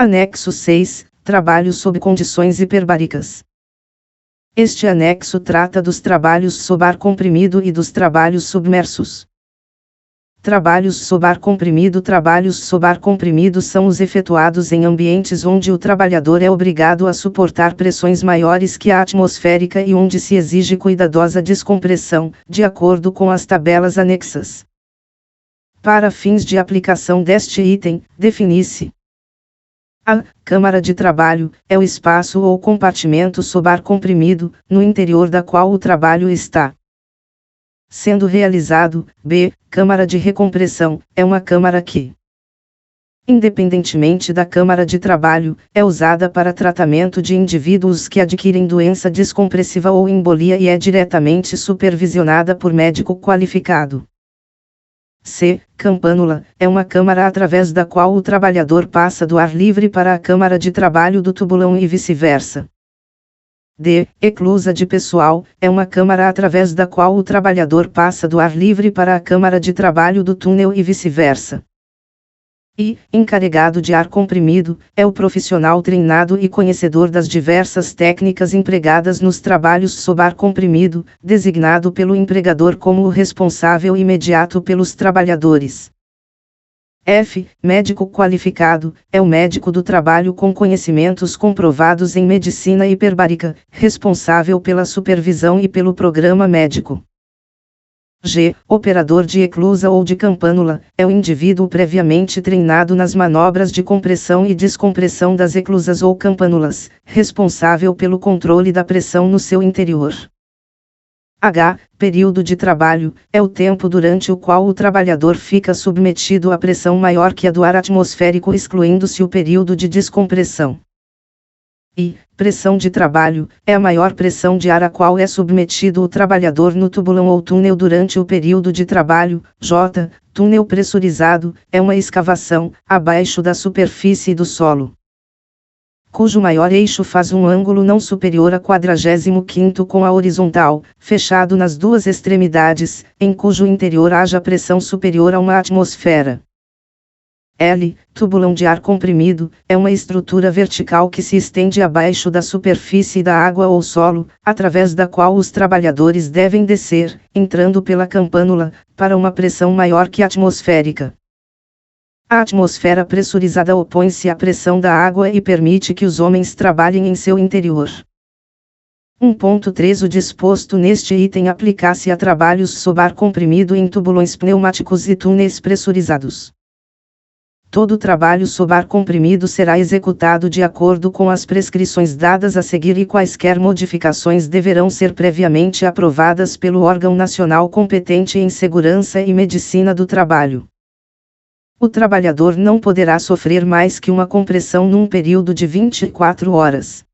Anexo 6, Trabalho sob condições hiperbáricas. Este anexo trata dos trabalhos sob ar comprimido e dos trabalhos submersos. Trabalhos sob ar comprimido. Trabalhos sob ar comprimido são os efetuados em ambientes onde o trabalhador é obrigado a suportar pressões maiores que a atmosférica e onde se exige cuidadosa descompressão, de acordo com as tabelas anexas. Para fins de aplicação deste item, define-se: a câmara de trabalho é o espaço ou compartimento sob ar comprimido, no interior da qual o trabalho está sendo realizado. B. Câmara de recompressão é uma câmara que, independentemente da câmara de trabalho, é usada para tratamento de indivíduos que adquirem doença descompressiva ou embolia e é diretamente supervisionada por médico qualificado. C. Campânula é uma câmara através da qual o trabalhador passa do ar livre para a câmara de trabalho do tubulão e vice-versa. D. Eclusa de pessoal é uma câmara através da qual o trabalhador passa do ar livre para a câmara de trabalho do túnel e vice-versa. E. Encarregado de ar comprimido é o profissional treinado e conhecedor das diversas técnicas empregadas nos trabalhos sob ar comprimido, designado pelo empregador como o responsável imediato pelos trabalhadores. F. Médico qualificado é o médico do trabalho com conhecimentos comprovados em medicina hiperbárica, responsável pela supervisão e pelo programa médico. G. Operador de eclusa ou de campânula é o indivíduo previamente treinado nas manobras de compressão e descompressão das eclusas ou campânulas, responsável pelo controle da pressão no seu interior. H. Período de trabalho é o tempo durante o qual o trabalhador fica submetido a pressão maior que a do ar atmosférico, excluindo-se o período de descompressão. I. Pressão de trabalho é a maior pressão de ar a qual é submetido o trabalhador no tubulão ou túnel durante o período de trabalho. J. Túnel pressurizado é uma escavação abaixo da superfície do solo, cujo maior eixo faz um ângulo não superior a 45º com a horizontal, fechado nas duas extremidades, em cujo interior haja pressão superior a uma atmosfera. L. Tubulão de ar comprimido é uma estrutura vertical que se estende abaixo da superfície da água ou solo, através da qual os trabalhadores devem descer, entrando pela campânula, para uma pressão maior que a atmosférica. A atmosfera pressurizada opõe-se à pressão da água e permite que os homens trabalhem em seu interior. 1.3 O disposto neste item aplica-se a trabalhos sob ar comprimido em tubulões pneumáticos e túneis pressurizados. Todo trabalho sob ar comprimido será executado de acordo com as prescrições dadas a seguir e quaisquer modificações deverão ser previamente aprovadas pelo órgão nacional competente em segurança e medicina do trabalho. O trabalhador não poderá sofrer mais que uma compressão num período de 24 horas.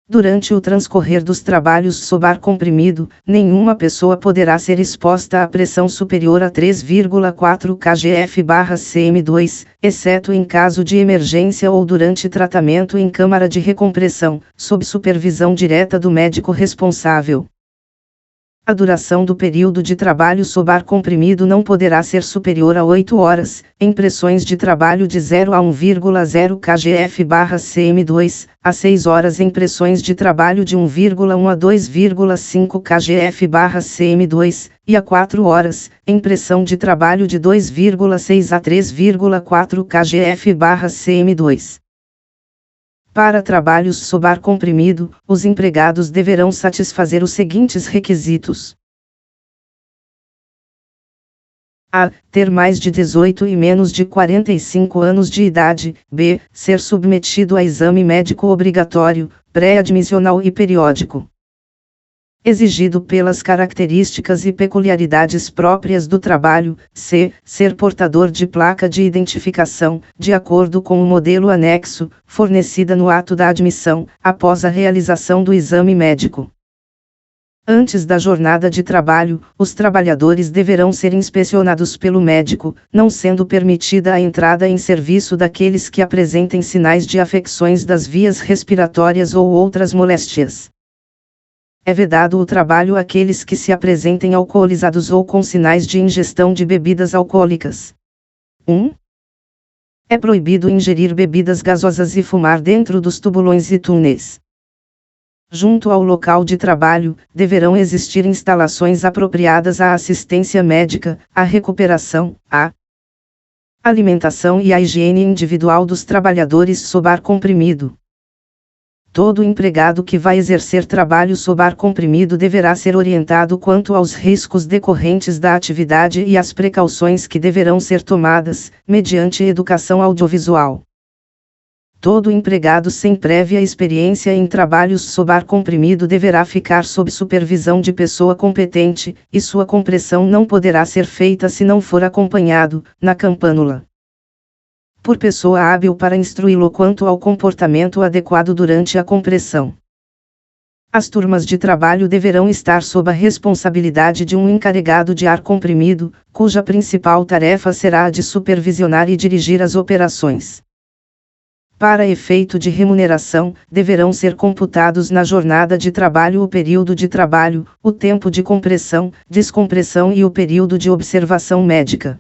Durante o transcorrer dos trabalhos sob ar comprimido, nenhuma pessoa poderá ser exposta a pressão superior a 3,4 kgF/cm2, exceto em caso de emergência ou durante tratamento em câmara de recompressão, sob supervisão direta do médico responsável. A duração do período de trabalho sob ar comprimido não poderá ser superior a 8 horas, em pressões de trabalho de 0 a 1,0 kgF/cm2, a 6 horas em pressões de trabalho de 1,1 a 2,5 kgF/cm2, e a 4 horas, em pressão de trabalho de 2,6 a 3,4 kgF/cm2. Para trabalhos sob ar comprimido, os empregados deverão satisfazer os seguintes requisitos: a. Ter mais de 18 e menos de 45 anos de idade. B. Ser submetido a exame médico obrigatório, pré-admissional e periódico, exigido pelas características e peculiaridades próprias do trabalho. C. Ser portador de placa de identificação, de acordo com o modelo anexo, fornecida no ato da admissão, após a realização do exame médico. Antes da jornada de trabalho, os trabalhadores deverão ser inspecionados pelo médico, não sendo permitida a entrada em serviço daqueles que apresentem sinais de afecções das vias respiratórias ou outras moléstias. É vedado o trabalho àqueles que se apresentem alcoolizados ou com sinais de ingestão de bebidas alcoólicas. 1. É proibido ingerir bebidas gasosas e fumar dentro dos tubulões e túneis. Junto ao local de trabalho, deverão existir instalações apropriadas à assistência médica, à recuperação, à alimentação e à higiene individual dos trabalhadores sob ar comprimido. Todo empregado que vai exercer trabalho sob ar comprimido deverá ser orientado quanto aos riscos decorrentes da atividade e às precauções que deverão ser tomadas, mediante educação audiovisual. Todo empregado sem prévia experiência em trabalhos sob ar comprimido deverá ficar sob supervisão de pessoa competente, e sua compressão não poderá ser feita se não for acompanhado, na campânula, por pessoa hábil para instruí-lo quanto ao comportamento adequado durante a compressão. As turmas de trabalho deverão estar sob a responsabilidade de um encarregado de ar comprimido, cuja principal tarefa será a de supervisionar e dirigir as operações. Para efeito de remuneração, deverão ser computados na jornada de trabalho o período de trabalho, o tempo de compressão, descompressão e o período de observação médica.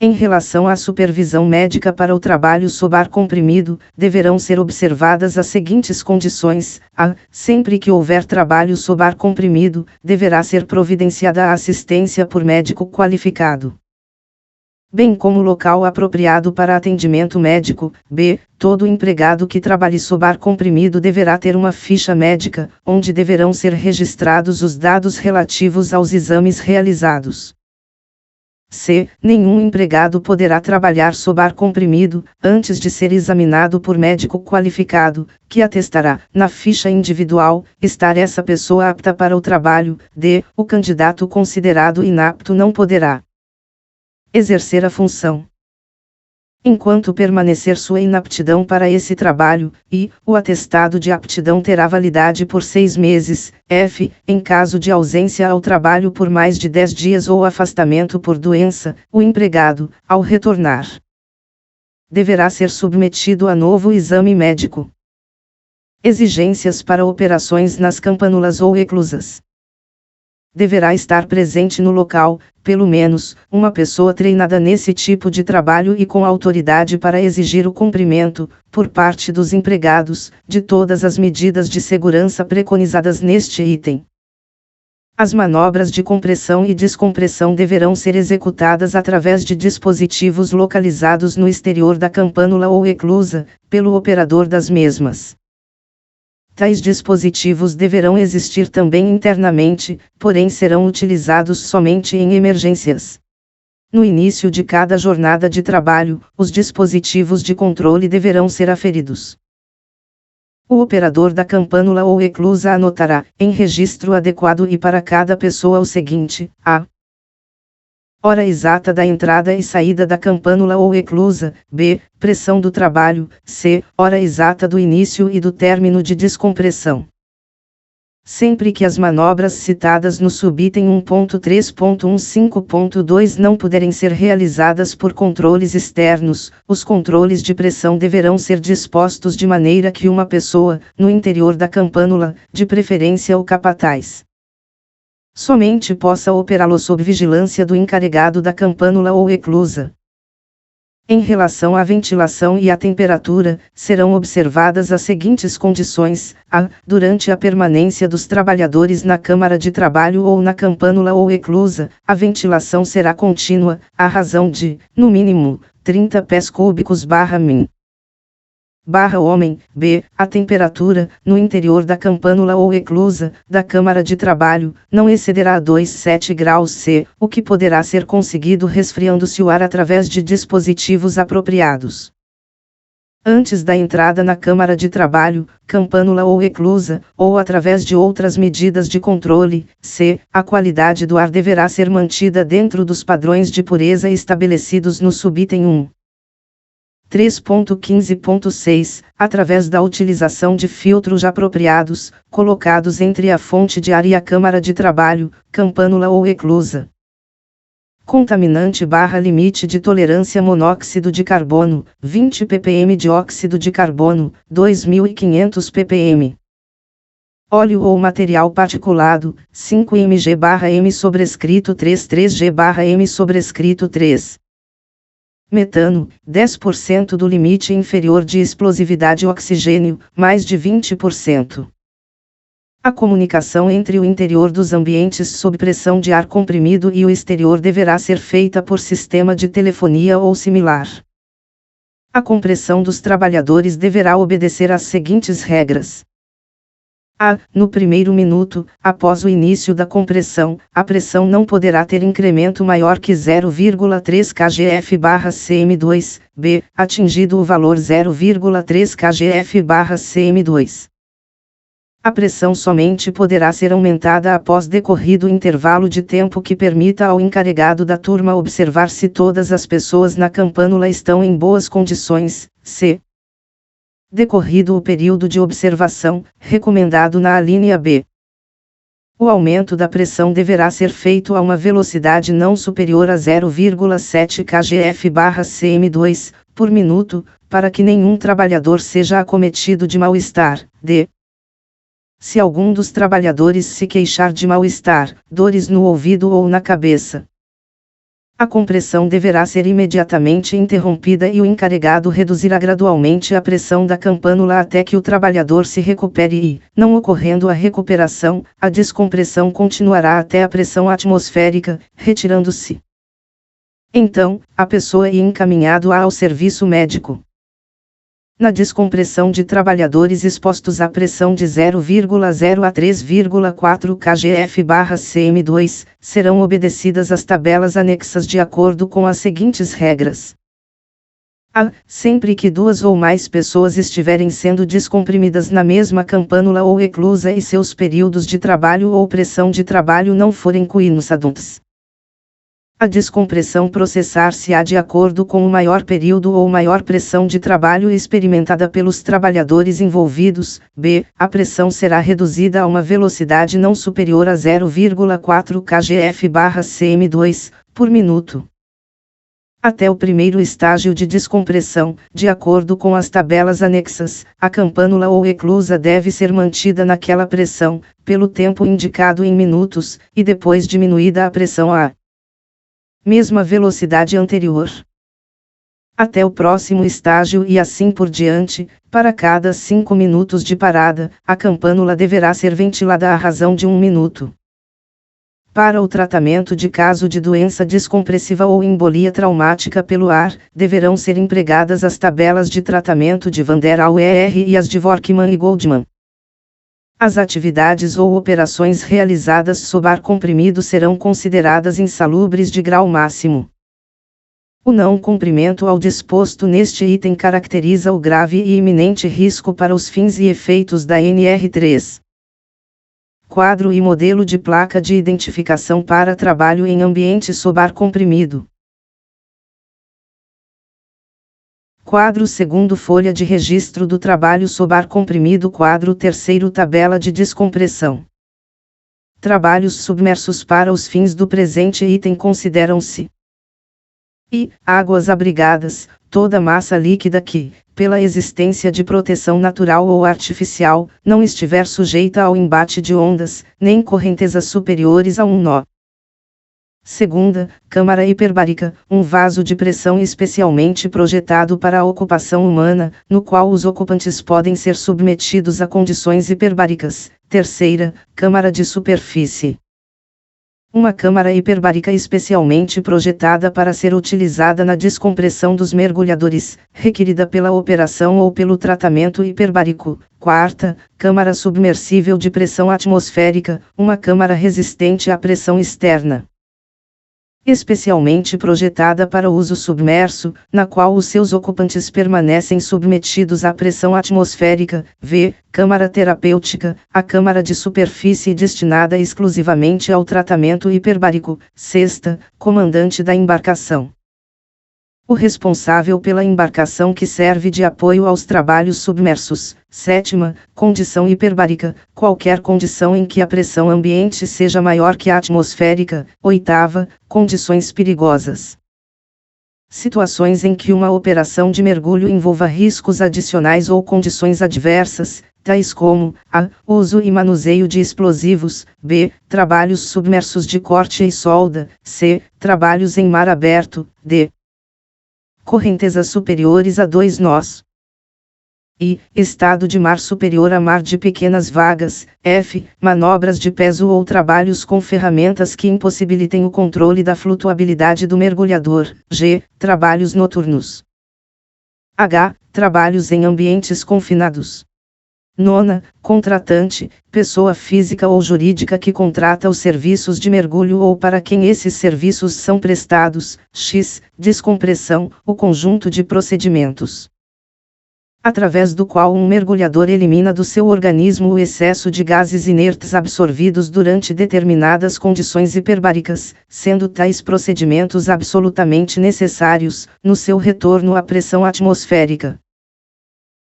Em relação à supervisão médica para o trabalho sob ar comprimido, deverão ser observadas as seguintes condições: a. Sempre que houver trabalho sob ar comprimido, deverá ser providenciada a assistência por médico qualificado, bem como local apropriado para atendimento médico. B. Todo empregado que trabalhe sob ar comprimido deverá ter uma ficha médica, onde deverão ser registrados os dados relativos aos exames realizados. C. Nenhum empregado poderá trabalhar sob ar comprimido, antes de ser examinado por médico qualificado, que atestará, na ficha individual, estar essa pessoa apta para o trabalho. D. O candidato considerado inapto não poderá exercer a função enquanto permanecer sua inaptidão para esse trabalho, e o atestado de aptidão terá validade por 6 meses. F. Em caso de ausência ao trabalho por mais de 10 dias ou afastamento por doença, o empregado, ao retornar, deverá ser submetido a novo exame médico. Exigências para operações nas campânulas ou eclusas. Deverá estar presente no local, pelo menos, uma pessoa treinada nesse tipo de trabalho e com autoridade para exigir o cumprimento, por parte dos empregados, de todas as medidas de segurança preconizadas neste item. As manobras de compressão e descompressão deverão ser executadas através de dispositivos localizados no exterior da campânula ou eclusa, pelo operador das mesmas. Tais dispositivos deverão existir também internamente, porém serão utilizados somente em emergências. No início de cada jornada de trabalho, os dispositivos de controle deverão ser aferidos. O operador da campânula ou eclusa anotará, em registro adequado e para cada pessoa o seguinte: a. Hora exata da entrada e saída da campânula ou eclusa. B. Pressão do trabalho. C. Hora exata do início e do término de descompressão. Sempre que as manobras citadas no subitem 1.3.15.2 não puderem ser realizadas por controles externos, os controles de pressão deverão ser dispostos de maneira que uma pessoa, no interior da campânula, de preferência o capataz, somente possa operá-lo sob vigilância do encarregado da campânula ou eclusa. Em relação à ventilação e à temperatura, serão observadas as seguintes condições: a. Durante a permanência dos trabalhadores na câmara de trabalho ou na campânula ou eclusa, a ventilação será contínua, à razão de, no mínimo, 30 pés cúbicos/min. Homem. B. A temperatura, no interior da campânula ou eclusa, da câmara de trabalho, não excederá 2,7 graus C, o que poderá ser conseguido resfriando-se o ar através de dispositivos apropriados. Antes da entrada na câmara de trabalho, campânula ou eclusa, ou através de outras medidas de controle. C. A qualidade do ar deverá ser mantida dentro dos padrões de pureza estabelecidos no subitem 1. 3.15.6, através da utilização de filtros apropriados, colocados entre a fonte de ar e a câmara de trabalho, campânula ou eclusa. Contaminante/limite de tolerância: monóxido de carbono, 20 ppm; dióxido de carbono, 2.500 ppm. Óleo ou material particulado, 5 mg/m sobrescrito 3 3g/m sobrescrito 3. Metano, 10% do limite inferior de explosividade. Oxigênio, mais de 20%. A comunicação entre o interior dos ambientes sob pressão de ar comprimido e o exterior deverá ser feita por sistema de telefonia ou similar. A compressão dos trabalhadores deverá obedecer às seguintes regras. No primeiro minuto, após o início da compressão, a pressão não poderá ter incremento maior que 0,3 kgf/cm2, b, atingido o valor 0,3 kgf/cm2. A pressão somente poderá ser aumentada após decorrido intervalo de tempo que permita ao encarregado da turma observar se todas as pessoas na campânula estão em boas condições, c. Decorrido o período de observação, recomendado na alínea B. O aumento da pressão deverá ser feito a uma velocidade não superior a 0,7 kgf/cm2, por minuto, para que nenhum trabalhador seja acometido de mal-estar. D. Se algum dos trabalhadores se queixar de mal-estar, dores no ouvido ou na cabeça, a compressão deverá ser imediatamente interrompida e o encarregado reduzirá gradualmente a pressão da campânula até que o trabalhador se recupere e, não ocorrendo a recuperação, a descompressão continuará até a pressão atmosférica, retirando-se. Então, a pessoa é encaminhado ao serviço médico. Na descompressão de trabalhadores expostos à pressão de 0,0 a 3,4 kgf/cm2, serão obedecidas as tabelas anexas de acordo com as seguintes regras. Sempre que duas ou mais pessoas estiverem sendo descomprimidas na mesma campânula ou eclusa e seus períodos de trabalho ou pressão de trabalho não forem coincidentes, a descompressão processar-se-á de acordo com o maior período ou maior pressão de trabalho experimentada pelos trabalhadores envolvidos. B. A pressão será reduzida a uma velocidade não superior a 0,4 kgf/cm2, por minuto. Até o primeiro estágio de descompressão, de acordo com as tabelas anexas, a campânula ou eclusa deve ser mantida naquela pressão, pelo tempo indicado em minutos, e depois diminuída a pressão a mesma velocidade anterior. Até o próximo estágio e assim por diante, para cada 5 minutos de parada, a campânula deverá ser ventilada à razão de 1 minuto. Para o tratamento de caso de doença descompressiva ou embolia traumática pelo ar, deverão ser empregadas as tabelas de tratamento de Van der Auer e as de Workman e Goldman. As atividades ou operações realizadas sob ar comprimido serão consideradas insalubres de grau máximo. O não cumprimento ao disposto neste item caracteriza o grave e iminente risco para os fins e efeitos da NR3. Quadro e modelo de placa de identificação para trabalho em ambiente sob ar comprimido. Quadro segundo folha de registro do trabalho sob ar comprimido. Quadro terceiro tabela de descompressão. Trabalhos submersos. Para os fins do presente item consideram-se: águas abrigadas, toda massa líquida que, pela existência de proteção natural ou artificial, não estiver sujeita ao embate de ondas, nem correntezas superiores a 1 nó. Segunda, câmara hiperbárica, um vaso de pressão especialmente projetado para a ocupação humana, no qual os ocupantes podem ser submetidos a condições hiperbáricas. Terceira, câmara de superfície. Uma câmara hiperbárica especialmente projetada para ser utilizada na descompressão dos mergulhadores, requerida pela operação ou pelo tratamento hiperbárico. Quarta, câmara submersível de pressão atmosférica, uma câmara resistente à pressão externa, especialmente projetada para uso submerso, na qual os seus ocupantes permanecem submetidos à pressão atmosférica. V. Câmara terapêutica, a câmara de superfície destinada exclusivamente ao tratamento hiperbárico. Sexta, comandante da embarcação. O responsável pela embarcação que serve de apoio aos trabalhos submersos. Sétima, condição hiperbárica, qualquer condição em que a pressão ambiente seja maior que a atmosférica. Oitava, condições perigosas. Situações em que uma operação de mergulho envolva riscos adicionais ou condições adversas, tais como: a. Uso e manuseio de explosivos. B. Trabalhos submersos de corte e solda. C. Trabalhos em mar aberto. D. correntezas superiores a 2 nós. I. Estado de mar superior a mar de pequenas vagas. F. Manobras de peso ou trabalhos com ferramentas que impossibilitem o controle da flutuabilidade do mergulhador. G. Trabalhos noturnos. H. Trabalhos em ambientes confinados. Nona. Contratante, pessoa física ou jurídica que contrata os serviços de mergulho ou para quem esses serviços são prestados. X. Descompressão, o conjunto de procedimentos através do qual um mergulhador elimina do seu organismo o excesso de gases inertes absorvidos durante determinadas condições hiperbáricas, sendo tais procedimentos absolutamente necessários, no seu retorno à pressão atmosférica.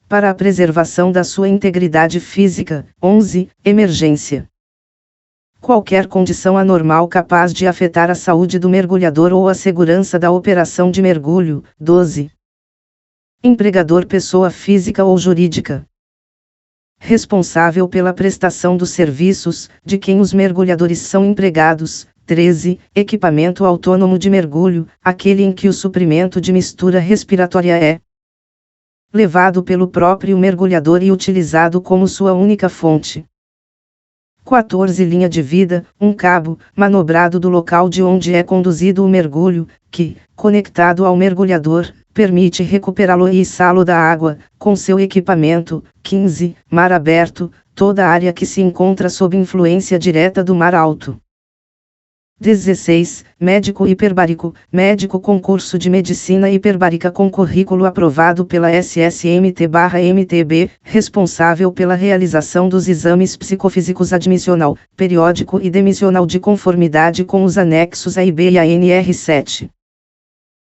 Para a preservação da sua integridade física. 11. Emergência. Qualquer condição anormal capaz de afetar a saúde do mergulhador ou a segurança da operação de mergulho. 12. Empregador, pessoa física ou jurídica responsável pela prestação dos serviços, de quem os mergulhadores são empregados. 13. Equipamento autônomo de mergulho, aquele em que o suprimento de mistura respiratória é levado pelo próprio mergulhador e utilizado como sua única fonte. 14. Linha de vida, um cabo, manobrado do local de onde é conduzido o mergulho, que, conectado ao mergulhador, permite recuperá-lo e içá-lo da água, com seu equipamento. 15. Mar aberto, toda área que se encontra sob influência direta do mar alto. 16. Médico hiperbárico, médico com curso de medicina hiperbárica com currículo aprovado pela SSMT/MTB, responsável pela realização dos exames psicofísicos admissional, periódico e demissional de conformidade com os anexos A e B e a NR7.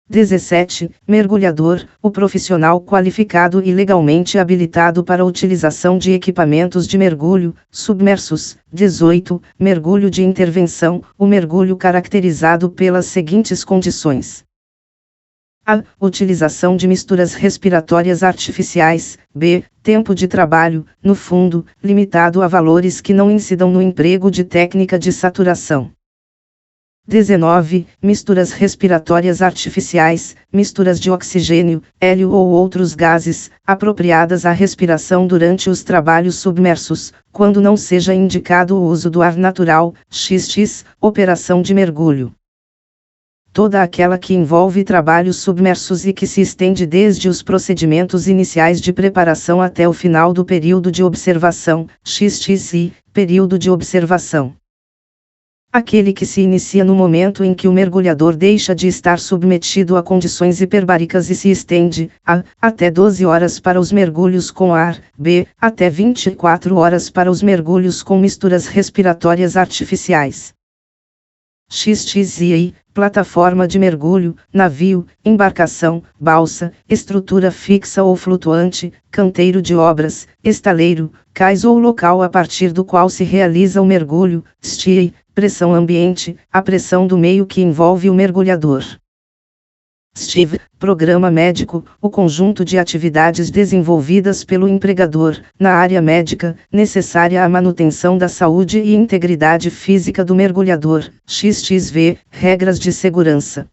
17. Mergulhador, o profissional qualificado e legalmente habilitado para a utilização de equipamentos de mergulho, submersos. 18. Mergulho de intervenção, o mergulho caracterizado pelas seguintes condições. A. Utilização de misturas respiratórias artificiais. B. Tempo de trabalho, no fundo, limitado a valores que não incidam no emprego de técnica de saturação. 19. Misturas respiratórias artificiais, misturas de oxigênio, hélio ou outros gases, apropriadas à respiração durante os trabalhos submersos, quando não seja indicado o uso do ar natural. XX. Operação de mergulho. Toda aquela que envolve trabalhos submersos e que se estende desde os procedimentos iniciais de preparação até o final do período de observação. XXI. Período de observação. Aquele que se inicia no momento em que o mergulhador deixa de estar submetido a condições hiperbáricas e se estende, a, até 12 horas para os mergulhos com ar, b, até 24 horas para os mergulhos com misturas respiratórias artificiais. XXI, plataforma de mergulho, navio, embarcação, balsa, estrutura fixa ou flutuante, canteiro de obras, estaleiro, cais ou local a partir do qual se realiza o mergulho. STI, pressão ambiente, a pressão do meio que envolve o mergulhador. STIV, programa médico, o conjunto de atividades desenvolvidas pelo empregador, na área médica, necessária à manutenção da saúde e integridade física do mergulhador. XXV, regras de segurança.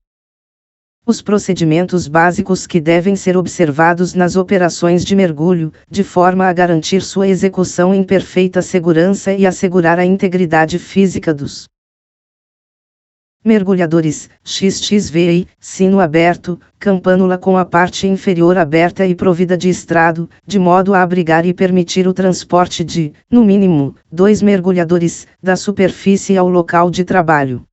Os procedimentos básicos que devem ser observados nas operações de mergulho, de forma a garantir sua execução em perfeita segurança e assegurar a integridade física dos mergulhadores. XXVI, sino aberto, campânula com a parte inferior aberta e provida de estrado, de modo a abrigar e permitir o transporte de, no mínimo, 2 mergulhadores, da superfície ao local de trabalho.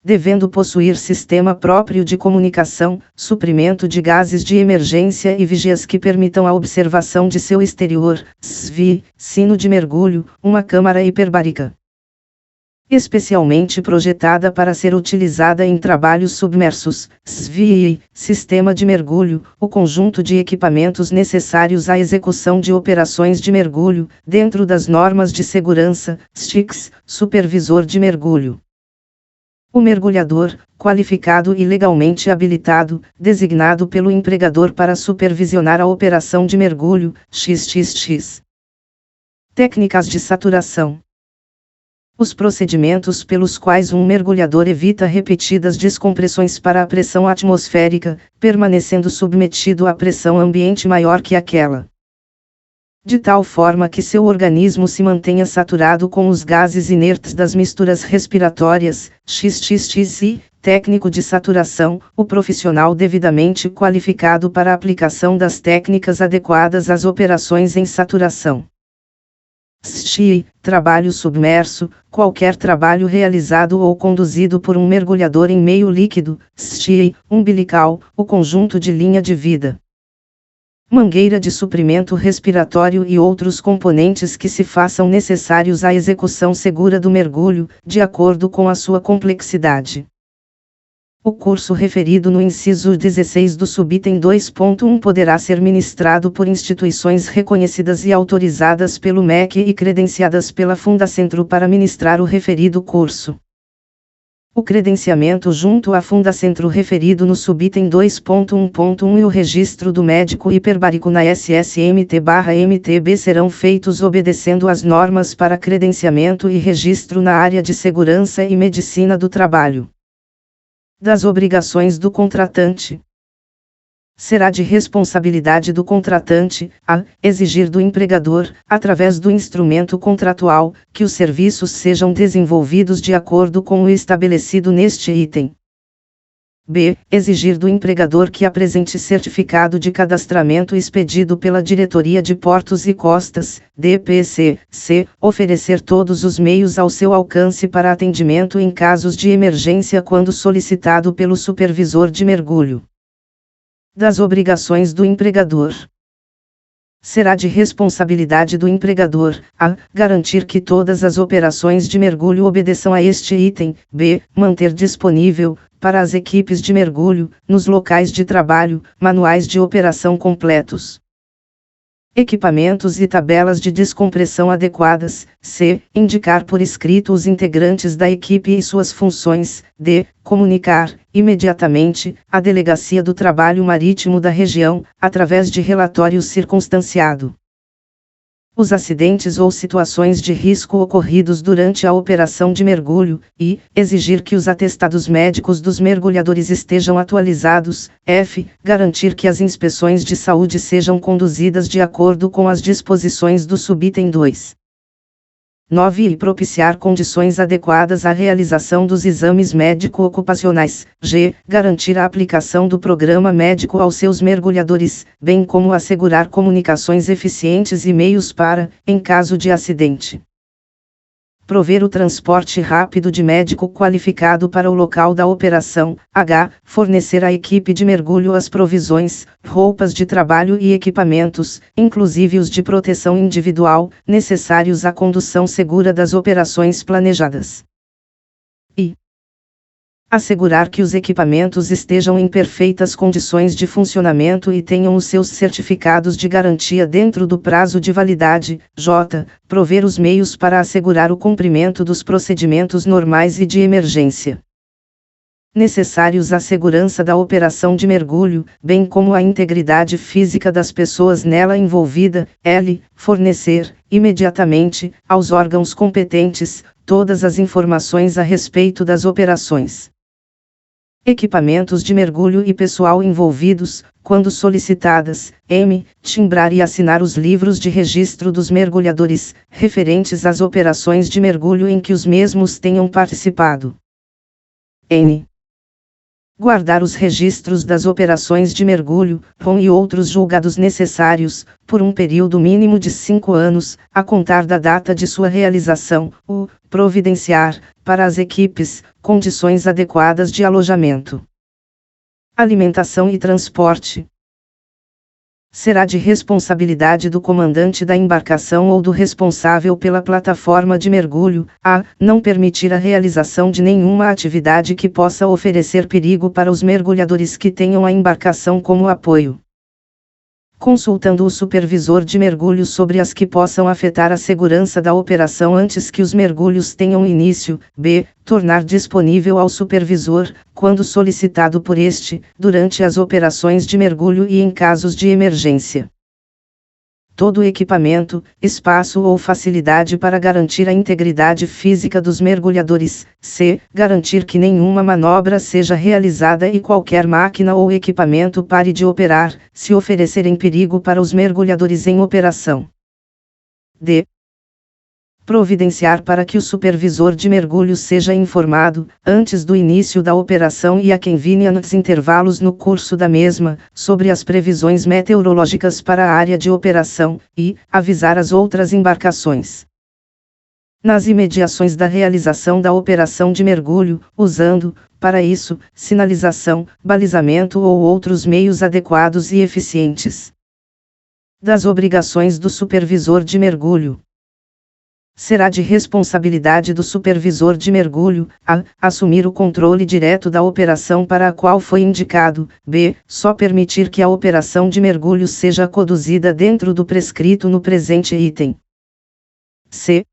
Devendo possuir sistema próprio de comunicação, suprimento de gases de emergência e vigias que permitam a observação de seu exterior. SVI, sino de mergulho, uma câmara hiperbárica especialmente projetada para ser utilizada em trabalhos submersos. SVI, sistema de mergulho, o conjunto de equipamentos necessários à execução de operações de mergulho, dentro das normas de segurança. STICS, supervisor de mergulho. O mergulhador, qualificado e legalmente habilitado, designado pelo empregador para supervisionar a operação de mergulho. XXX. Técnicas de saturação. Os procedimentos pelos quais um mergulhador evita repetidas descompressões para a pressão atmosférica, permanecendo submetido à pressão ambiente maior que aquela. De tal forma que seu organismo se mantenha saturado com os gases inertes das misturas respiratórias, XXXI, técnico de saturação, o profissional devidamente qualificado para a aplicação das técnicas adequadas às operações em saturação. STI, trabalho submerso, qualquer trabalho realizado ou conduzido por um mergulhador em meio líquido. STI, umbilical, o conjunto de linha de vida. Mangueira de suprimento respiratório e outros componentes que se façam necessários à execução segura do mergulho, de acordo com a sua complexidade. O curso referido no inciso 16 do subitem 2.1 poderá ser ministrado por instituições reconhecidas e autorizadas pelo MEC e credenciadas pela Fundacentro para ministrar o referido curso. O credenciamento junto à Fundacentro referido no subitem 2.1.1 e o registro do médico hiperbárico na SSMT/MTB serão feitos obedecendo às normas para credenciamento e registro na área de segurança e medicina do trabalho. Das obrigações do contratante. Será de responsabilidade do contratante, a exigir do empregador, através do instrumento contratual, que os serviços sejam desenvolvidos de acordo com o estabelecido neste item. B. Exigir do empregador que apresente certificado de cadastramento expedido pela Diretoria de Portos e Costas, DPC. C. Oferecer todos os meios ao seu alcance para atendimento em casos de emergência quando solicitado pelo supervisor de mergulho. Das obrigações do empregador. Será de responsabilidade do empregador, a garantir que todas as operações de mergulho obedeçam a este item. B. Manter disponível, para as equipes de mergulho, nos locais de trabalho, manuais de operação completos. Equipamentos e tabelas de descompressão adequadas. C. Indicar por escrito os integrantes da equipe e suas funções. D. Comunicar, imediatamente, à Delegacia do Trabalho Marítimo da região, através de relatório circunstanciado, os acidentes ou situações de risco ocorridos durante a operação de mergulho, e exigir que os atestados médicos dos mergulhadores estejam atualizados. F. Garantir que as inspeções de saúde sejam conduzidas de acordo com as disposições do subitem 2. 9. E propiciar condições adequadas à realização dos exames médico-ocupacionais. G. Garantir a aplicação do programa médico aos seus mergulhadores, bem como assegurar comunicações eficientes e meios para, em caso de acidente, prover o transporte rápido de médico qualificado para o local da operação. H. Fornecer à equipe de mergulho as provisões, roupas de trabalho e equipamentos, inclusive os de proteção individual, necessários à condução segura das operações planejadas. I. Assegurar que os equipamentos estejam em perfeitas condições de funcionamento e tenham os seus certificados de garantia dentro do prazo de validade. J. Prover os meios para assegurar o cumprimento dos procedimentos normais e de emergência necessários à segurança da operação de mergulho, bem como à integridade física das pessoas nela envolvida. L. Fornecer, imediatamente, aos órgãos competentes, todas as informações a respeito das operações, equipamentos de mergulho e pessoal envolvidos, quando solicitadas. M. Timbrar e assinar os livros de registro dos mergulhadores, referentes às operações de mergulho em que os mesmos tenham participado. N. Guardar os registros das operações de mergulho, ROM e outros julgados necessários, por um período mínimo de 5 anos, a contar da data de sua realização. U. Providenciar, para as equipes, condições adequadas de alojamento, alimentação e transporte. Será de responsabilidade do comandante da embarcação ou do responsável pela plataforma de mergulho, a não permitir a realização de nenhuma atividade que possa oferecer perigo para os mergulhadores que tenham a embarcação como apoio, consultando o supervisor de mergulho sobre as que possam afetar a segurança da operação antes que os mergulhos tenham início. B. Tornar disponível ao supervisor, quando solicitado por este, durante as operações de mergulho e em casos de emergência, todo o equipamento, espaço ou facilidade para garantir a integridade física dos mergulhadores. C. Garantir que nenhuma manobra seja realizada e qualquer máquina ou equipamento pare de operar, se oferecerem perigo para os mergulhadores em operação. D. Providenciar para que o supervisor de mergulho seja informado, antes do início da operação e a convenientes intervalos no curso da mesma, sobre as previsões meteorológicas para a área de operação, e avisar as outras embarcações nas imediações da realização da operação de mergulho, usando, para isso, sinalização, balizamento ou outros meios adequados e eficientes. Das obrigações do supervisor de mergulho. Será de responsabilidade do supervisor de mergulho, a. Assumir o controle direto da operação para a qual foi indicado, b. Só permitir que a operação de mergulho seja conduzida dentro do prescrito no presente item. c.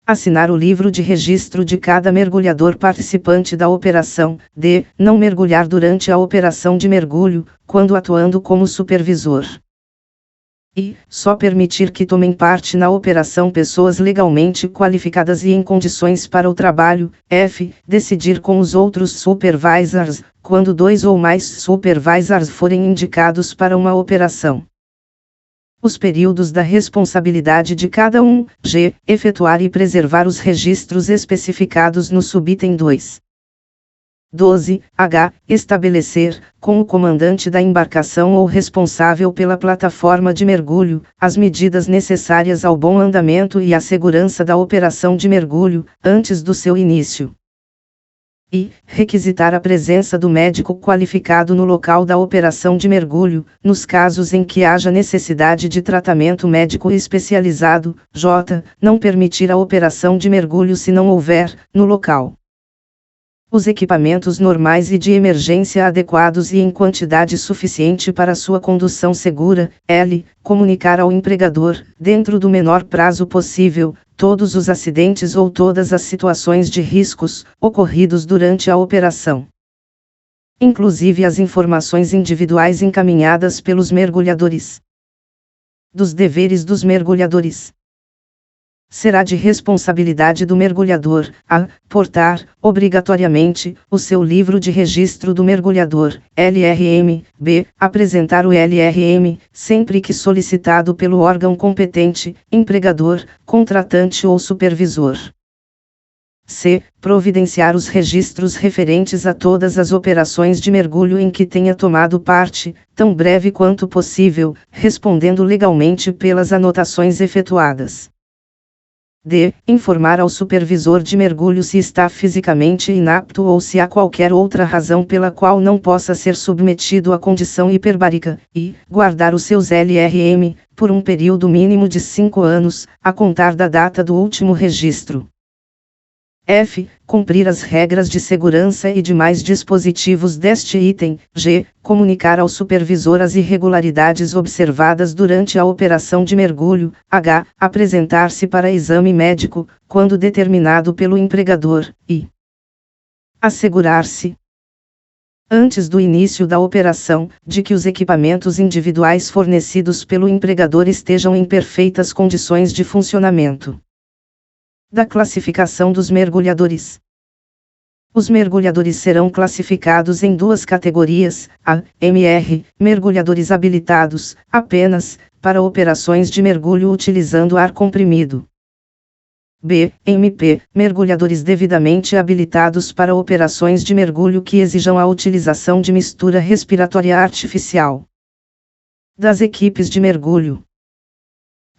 Assinar o livro de registro de cada mergulhador participante da operação, d. Não mergulhar durante a operação de mergulho, quando atuando como supervisor. E, só permitir que tomem parte na operação pessoas legalmente qualificadas e em condições para o trabalho. F. Decidir com os outros supervisors, quando 2 ou mais supervisors forem indicados para uma operação, os períodos da responsabilidade de cada um. G. Efetuar e preservar os registros especificados no subitem 2. 12. H. Estabelecer, com o comandante da embarcação ou responsável pela plataforma de mergulho, as medidas necessárias ao bom andamento e à segurança da operação de mergulho, antes do seu início. E. Requisitar a presença do médico qualificado no local da operação de mergulho, nos casos em que haja necessidade de tratamento médico especializado. J. Não permitir a operação de mergulho se não houver, no local, os equipamentos normais e de emergência adequados e em quantidade suficiente para sua condução segura. L. Comunicar ao empregador, dentro do menor prazo possível, todos os acidentes ou todas as situações de riscos, ocorridos durante a operação, inclusive as informações individuais encaminhadas pelos mergulhadores. Dos deveres dos mergulhadores. Será de responsabilidade do mergulhador, a. Portar, obrigatoriamente, o seu livro de registro do mergulhador, LRM, b. Apresentar o LRM, sempre que solicitado pelo órgão competente, empregador, contratante ou supervisor. C. Providenciar os registros referentes a todas as operações de mergulho em que tenha tomado parte, tão breve quanto possível, respondendo legalmente pelas anotações efetuadas. D. Informar ao supervisor de mergulho se está fisicamente inapto ou se há qualquer outra razão pela qual não possa ser submetido à condição hiperbárica, e guardar os seus LRM, por um período mínimo de 5 anos, a contar da data do último registro. F. Cumprir as regras de segurança e demais dispositivos deste item. G. Comunicar ao supervisor as irregularidades observadas durante a operação de mergulho. H. Apresentar-se para exame médico, quando determinado pelo empregador, e assegurar-se, antes do início da operação, de que os equipamentos individuais fornecidos pelo empregador estejam em perfeitas condições de funcionamento. Da classificação dos mergulhadores. Os mergulhadores serão classificados em 2 categorias: A. MR, mergulhadores habilitados, apenas, para operações de mergulho utilizando ar comprimido. B. MP, mergulhadores devidamente habilitados para operações de mergulho que exijam a utilização de mistura respiratória artificial. Das equipes de mergulho.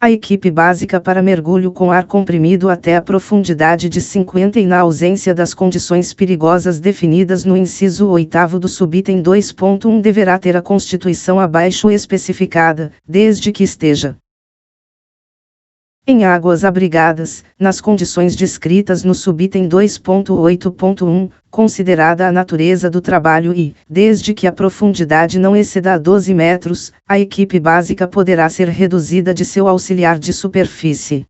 A equipe básica para mergulho com ar comprimido até a profundidade de 50 e na ausência das condições perigosas definidas no inciso 8º do subitem 2.1 deverá ter a constituição abaixo especificada, desde que esteja em águas abrigadas, nas condições descritas no subitem 2.8.1, considerada a natureza do trabalho e, desde que a profundidade não exceda a 12 metros, a equipe básica poderá ser reduzida de seu auxiliar de superfície.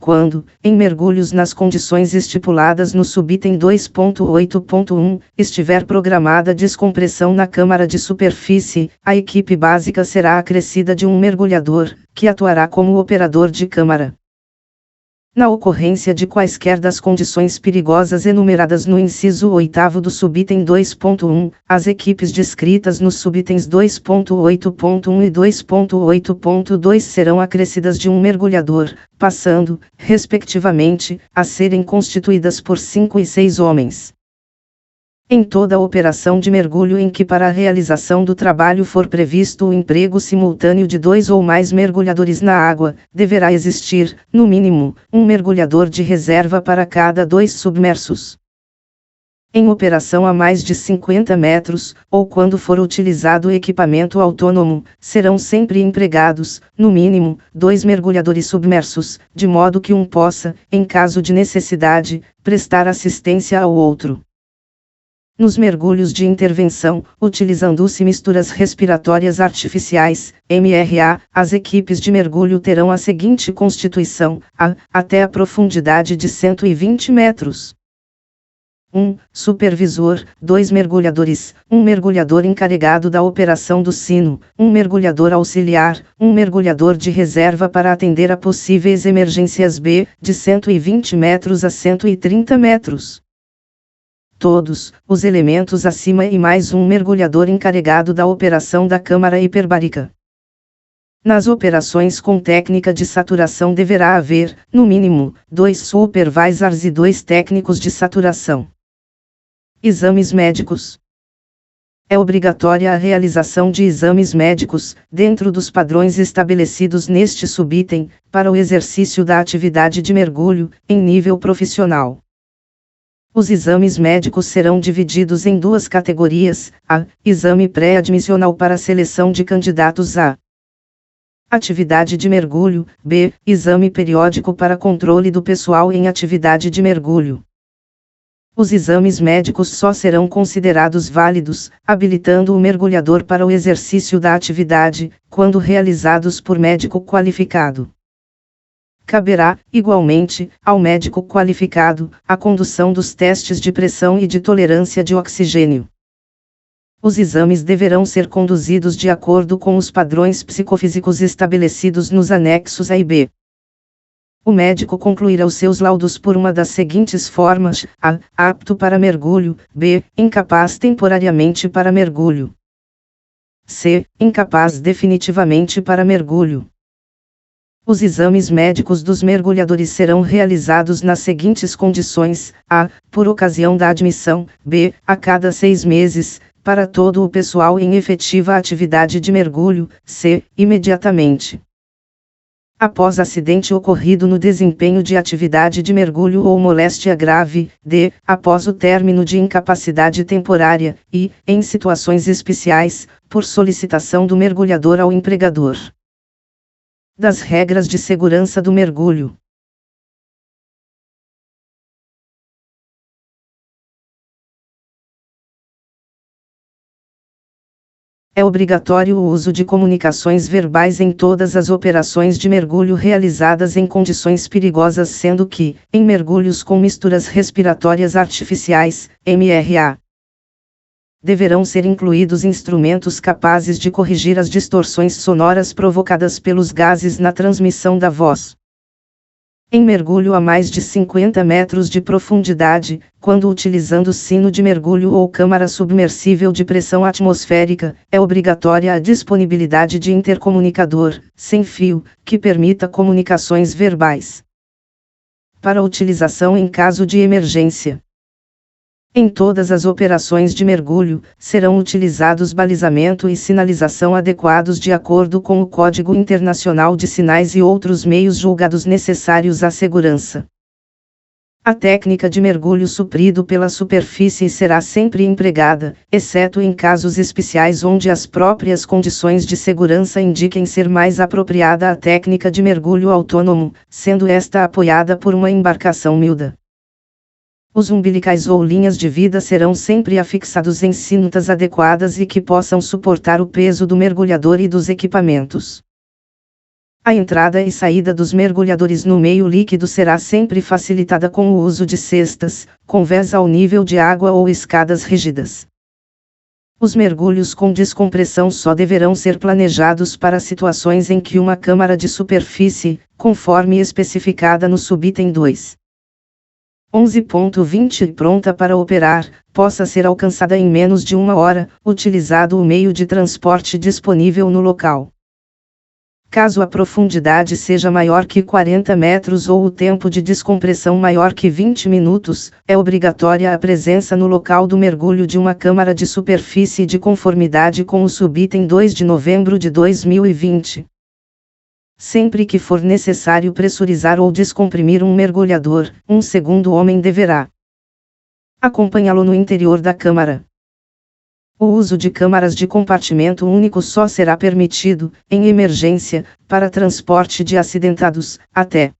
quando, em mergulhos nas condições estipuladas no subitem 2.8.1, estiver programada descompressão na câmara de superfície, a equipe básica será acrescida de um mergulhador, que atuará como operador de câmara. Na ocorrência de quaisquer das condições perigosas enumeradas no inciso 8º do subitem 2.1, as equipes descritas nos subitens 2.8.1 e 2.8.2 serão acrescidas de um mergulhador, passando, respectivamente, a serem constituídas por 5 e 6 homens. Em toda operação de mergulho em que para a realização do trabalho for previsto o emprego simultâneo de 2 ou mais mergulhadores na água, deverá existir, no mínimo, um mergulhador de reserva para cada 2 submersos. Em operação a mais de 50 metros, ou quando for utilizado equipamento autônomo, serão sempre empregados, no mínimo, 2 mergulhadores submersos, de modo que um possa, em caso de necessidade, prestar assistência ao outro. Nos mergulhos de intervenção, utilizando-se misturas respiratórias artificiais, MRA, as equipes de mergulho terão a seguinte constituição, até a profundidade de 120 metros. 1. Supervisor, 2 mergulhadores, 1 mergulhador encarregado da operação do sino, 1 mergulhador auxiliar, 1 mergulhador de reserva para atender a possíveis emergências B, de 120 metros a 130 metros. Todos, os elementos acima e mais 1 mergulhador encarregado da operação da câmara hiperbárica. Nas operações com técnica de saturação deverá haver, no mínimo, 2 supervisors e 2 técnicos de saturação. Exames médicos. É obrigatória a realização de exames médicos, dentro dos padrões estabelecidos neste subitem, para o exercício da atividade de mergulho, em nível profissional. Os exames médicos serão divididos em 2 categorias: A. Exame pré-admissional para a seleção de candidatos à atividade de mergulho, B. Exame periódico para controle do pessoal em atividade de mergulho. Os exames médicos só serão considerados válidos, habilitando o mergulhador para o exercício da atividade, quando realizados por médico qualificado. Caberá, igualmente, ao médico qualificado, a condução dos testes de pressão e de tolerância de oxigênio. Os exames deverão ser conduzidos de acordo com os padrões psicofísicos estabelecidos nos anexos A e B. O médico concluirá os seus laudos por uma das seguintes formas: A. Apto para mergulho, B. Incapaz temporariamente para mergulho. C. Incapaz definitivamente para mergulho. Os exames médicos dos mergulhadores serão realizados nas seguintes condições: A. Por ocasião da admissão, B. A cada 6 meses, para todo o pessoal em efetiva atividade de mergulho, C. Imediatamente após acidente ocorrido no desempenho de atividade de mergulho ou moléstia grave, D. Após o término de incapacidade temporária, e, em situações especiais, por solicitação do mergulhador ao empregador. Das regras de segurança do mergulho. É obrigatório o uso de comunicações verbais em todas as operações de mergulho realizadas em condições perigosas, sendo que, em mergulhos com misturas respiratórias artificiais, MRA, deverão ser incluídos instrumentos capazes de corrigir as distorções sonoras provocadas pelos gases na transmissão da voz. Em mergulho a mais de 50 metros de profundidade, quando utilizando sino de mergulho ou câmara submersível de pressão atmosférica, é obrigatória a disponibilidade de intercomunicador, sem fio, que permita comunicações verbais. Para utilização em caso de emergência. Em todas as operações de mergulho, serão utilizados balizamento e sinalização adequados de acordo com o Código Internacional de Sinais e outros meios julgados necessários à segurança. A técnica de mergulho suprido pela superfície será sempre empregada, exceto em casos especiais onde as próprias condições de segurança indiquem ser mais apropriada a técnica de mergulho autônomo, sendo esta apoiada por uma embarcação milda. Os umbilicais ou linhas de vida serão sempre afixados em cintas adequadas e que possam suportar o peso do mergulhador e dos equipamentos. A entrada e saída dos mergulhadores no meio líquido será sempre facilitada com o uso de cestas, convés ao nível de água ou escadas rígidas. Os mergulhos com descompressão só deverão ser planejados para situações em que uma câmara de superfície, conforme especificada no subitem 2. 11.20 pronta para operar, possa ser alcançada em menos de 1 hora, utilizado o meio de transporte disponível no local. Caso a profundidade seja maior que 40 metros ou o tempo de descompressão maior que 20 minutos, é obrigatória a presença no local do mergulho de uma câmara de superfície de conformidade com o subitem 2 de novembro de 2020. Sempre que for necessário pressurizar ou descomprimir um mergulhador, um segundo homem deverá acompanhá-lo no interior da câmara. O uso de câmaras de compartimento único só será permitido, em emergência, para transporte de acidentados, até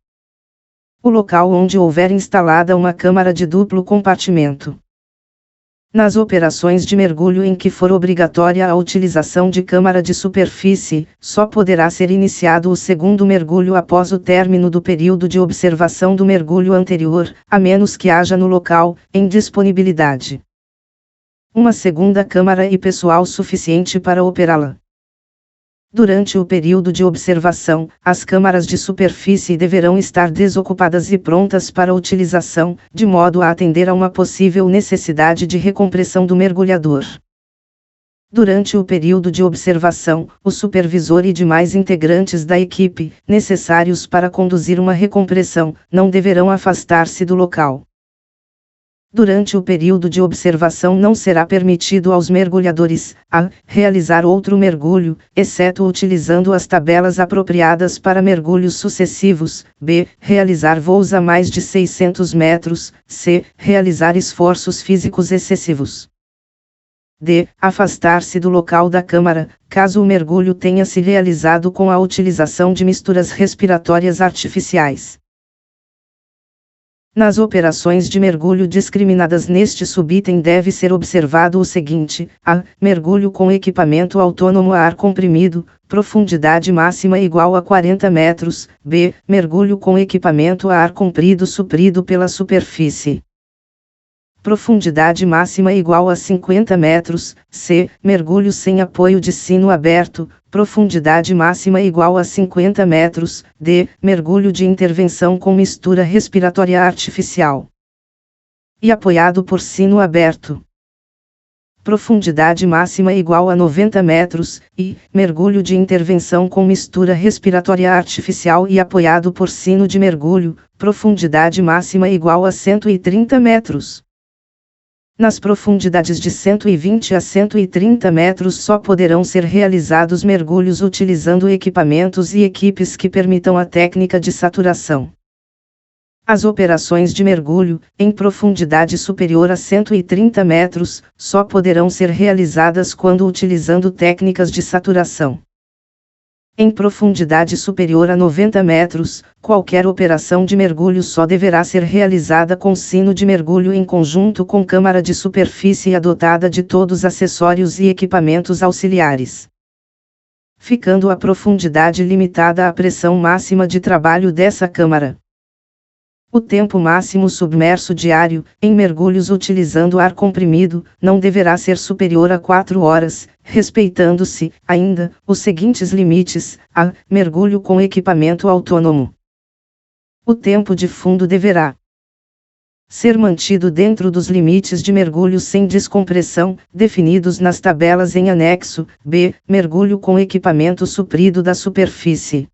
o local onde houver instalada uma câmara de duplo compartimento. Nas operações de mergulho em que for obrigatória a utilização de câmara de superfície, só poderá ser iniciado o segundo mergulho após o término do período de observação do mergulho anterior, a menos que haja no local, em disponibilidade, uma segunda câmara e pessoal suficiente para operá-la. Durante o período de observação, as câmaras de superfície deverão estar desocupadas e prontas para utilização, de modo a atender a uma possível necessidade de recompressão do mergulhador. Durante o período de observação, o supervisor e demais integrantes da equipe, necessários para conduzir uma recompressão, não deverão afastar-se do local. Durante o período de observação não será permitido aos mergulhadores, a, realizar outro mergulho, exceto utilizando as tabelas apropriadas para mergulhos sucessivos, b, realizar voos a mais de 600 metros, c, realizar esforços físicos excessivos. d. Afastar-se do local da câmara, caso o mergulho tenha se realizado com a utilização de misturas respiratórias artificiais. Nas operações de mergulho discriminadas neste subitem deve ser observado o seguinte: a. Mergulho com equipamento autônomo a ar comprimido, profundidade máxima igual a 40 metros, b. Mergulho com equipamento a ar comprido suprido pela superfície, profundidade máxima igual a 50 metros, c. Mergulho sem apoio de sino aberto, profundidade máxima igual a 50 metros, d. Mergulho de intervenção com mistura respiratória artificial e apoiado por sino aberto, profundidade máxima igual a 90 metros, e mergulho de intervenção com mistura respiratória artificial e apoiado por sino de mergulho, profundidade máxima igual a 130 metros. Nas profundidades de 120 a 130 metros só poderão ser realizados mergulhos utilizando equipamentos e equipes que permitam a técnica de saturação. As operações de mergulho, em profundidade superior a 130 metros, só poderão ser realizadas quando utilizando técnicas de saturação. Em profundidade superior a 90 metros, qualquer operação de mergulho só deverá ser realizada com sino de mergulho em conjunto com câmara de superfície dotada de todos os acessórios e equipamentos auxiliares, ficando a profundidade limitada à pressão máxima de trabalho dessa câmara. O tempo máximo submerso diário, em mergulhos utilizando ar comprimido, não deverá ser superior a 4 horas, respeitando-se, ainda, os seguintes limites: a. Mergulho com equipamento autônomo. O tempo de fundo deverá ser mantido dentro dos limites de mergulho sem descompressão, definidos nas tabelas em anexo. b. Mergulho com equipamento suprido da superfície.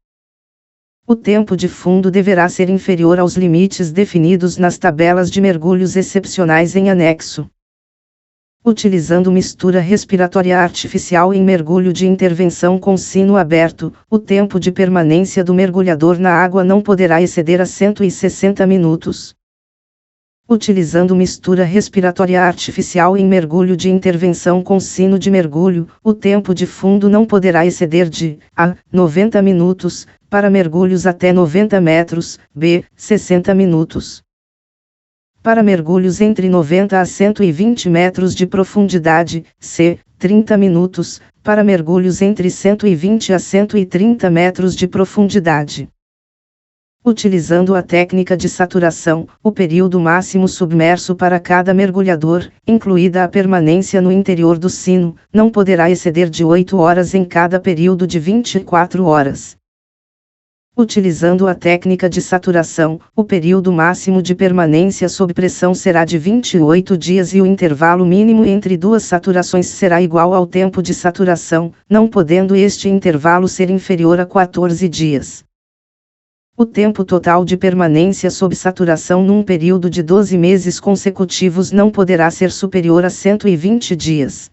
O tempo de fundo deverá ser inferior aos limites definidos nas tabelas de mergulhos excepcionais em anexo. Utilizando mistura respiratória artificial em mergulho de intervenção com sino aberto, o tempo de permanência do mergulhador na água não poderá exceder a 160 minutos. Utilizando mistura respiratória artificial em mergulho de intervenção com sino de mergulho, o tempo de fundo não poderá exceder de a. 90 minutos, para mergulhos até 90 metros, b. 60 minutos. Para mergulhos entre 90 a 120 metros de profundidade, c. 30 minutos, para mergulhos entre 120 a 130 metros de profundidade. Utilizando a técnica de saturação, o período máximo submerso para cada mergulhador, incluída a permanência no interior do sino, não poderá exceder de 8 horas em cada período de 24 horas. Utilizando a técnica de saturação, o período máximo de permanência sob pressão será de 28 dias e o intervalo mínimo entre duas saturações será igual ao tempo de saturação, não podendo este intervalo ser inferior a 14 dias. O tempo total de permanência sob saturação num período de 12 meses consecutivos não poderá ser superior a 120 dias.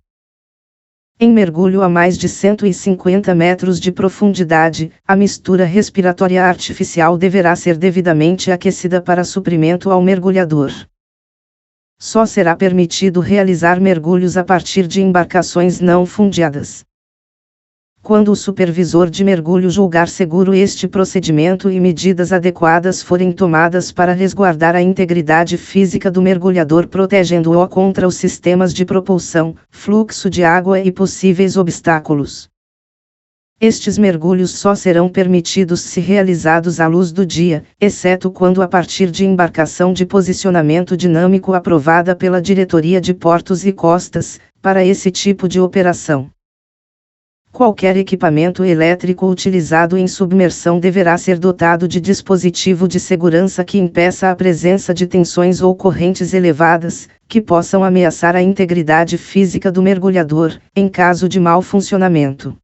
Em mergulho a mais de 150 metros de profundidade, a mistura respiratória artificial deverá ser devidamente aquecida para suprimento ao mergulhador. Só será permitido realizar mergulhos a partir de embarcações não fundeadas. Quando o supervisor de mergulho julgar seguro este procedimento e medidas adequadas forem tomadas para resguardar a integridade física do mergulhador protegendo-o contra os sistemas de propulsão, fluxo de água e possíveis obstáculos. Estes mergulhos só serão permitidos se realizados à luz do dia, exceto quando a partir de embarcação de posicionamento dinâmico aprovada pela Diretoria de Portos e Costas, para esse tipo de operação. Qualquer equipamento elétrico utilizado em submersão deverá ser dotado de dispositivo de segurança que impeça a presença de tensões ou correntes elevadas, que possam ameaçar a integridade física do mergulhador, em caso de mau funcionamento.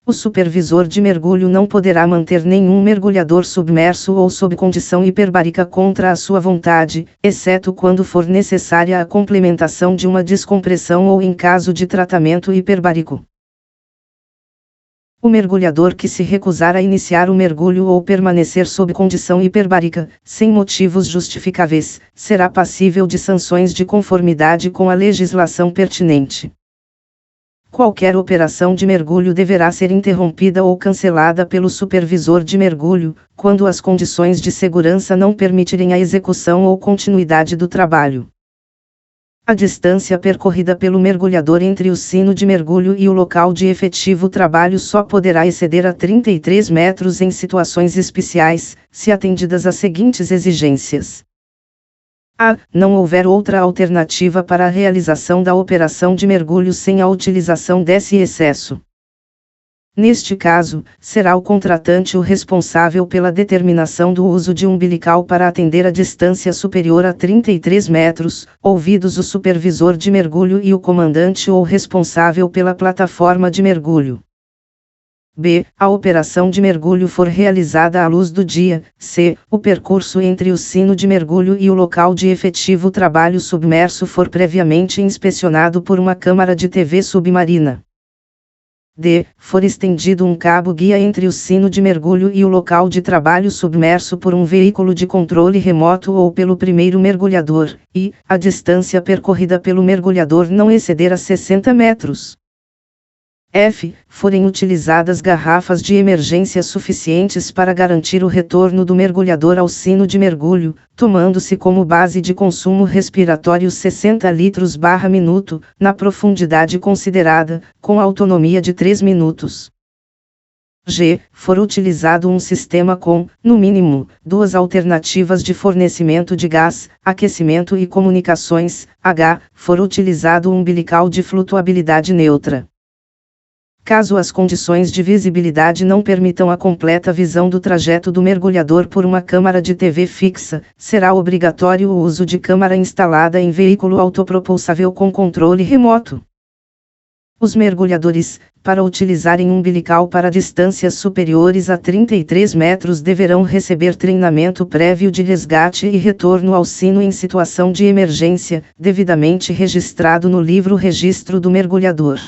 O supervisor de mergulho não poderá manter nenhum mergulhador submerso ou sob condição hiperbárica contra a sua vontade, exceto quando for necessária a complementação de uma descompressão ou em caso de tratamento hiperbárico. O mergulhador que se recusar a iniciar o mergulho ou permanecer sob condição hiperbárica, sem motivos justificáveis, será passível de sanções de conformidade com a legislação pertinente. Qualquer operação de mergulho deverá ser interrompida ou cancelada pelo supervisor de mergulho, quando as condições de segurança não permitirem a execução ou continuidade do trabalho. A distância percorrida pelo mergulhador entre o sino de mergulho e o local de efetivo trabalho só poderá exceder a 33 metros em situações especiais, se atendidas as seguintes exigências. A. Não houver outra alternativa para a realização da operação de mergulho sem a utilização desse excesso. Neste caso, será o contratante o responsável pela determinação do uso de umbilical para atender a distância superior a 33 metros, ouvidos o supervisor de mergulho e o comandante ou responsável pela plataforma de mergulho. B. A operação de mergulho for realizada à luz do dia. C. O percurso entre o sino de mergulho e o local de efetivo trabalho submerso for previamente inspecionado por uma câmara de TV submarina. D. For estendido um cabo-guia entre o sino de mergulho e o local de trabalho submerso por um veículo de controle remoto ou pelo primeiro mergulhador, e a distância percorrida pelo mergulhador não exceder a 60 metros. F. Forem utilizadas garrafas de emergência suficientes para garantir o retorno do mergulhador ao sino de mergulho, tomando-se como base de consumo respiratório 60 litros/minuto, na profundidade considerada, com autonomia de 3 minutos. G. For utilizado um sistema com, no mínimo, 2 alternativas de fornecimento de gás, aquecimento e comunicações. H. For utilizado um umbilical de flutuabilidade neutra. Caso as condições de visibilidade não permitam a completa visão do trajeto do mergulhador por uma câmara de TV fixa, será obrigatório o uso de câmara instalada em veículo autopropulsável com controle remoto. Os mergulhadores, para utilizarem umbilical para distâncias superiores a 33 metros deverão receber treinamento prévio de resgate e retorno ao sino em situação de emergência, devidamente registrado no livro Registro do Mergulhador.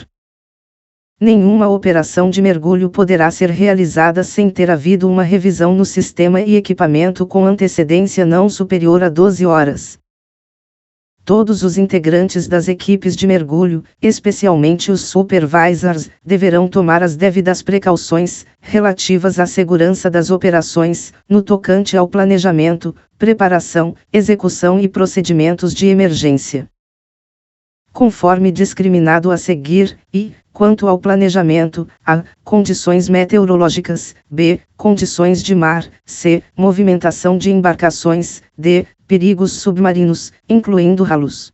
Nenhuma operação de mergulho poderá ser realizada sem ter havido uma revisão no sistema e equipamento com antecedência não superior a 12 horas. Todos os integrantes das equipes de mergulho, especialmente os supervisors, deverão tomar as devidas precauções relativas à segurança das operações, no tocante ao planejamento, preparação, execução e procedimentos de emergência, conforme discriminado a seguir, e, quanto ao planejamento, a. Condições meteorológicas, b. Condições de mar, c. Movimentação de embarcações, d. Perigos submarinos, incluindo ralos,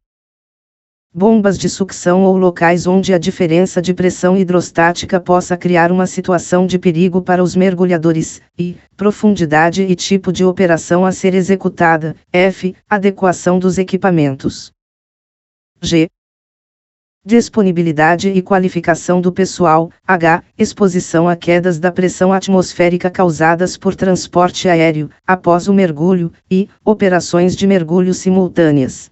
bombas de sucção ou locais onde a diferença de pressão hidrostática possa criar uma situação de perigo para os mergulhadores, e. Profundidade e tipo de operação a ser executada, f. Adequação dos equipamentos, g. Disponibilidade e qualificação do pessoal, h. Exposição a quedas da pressão atmosférica causadas por transporte aéreo, após o mergulho, e. Operações de mergulho simultâneas.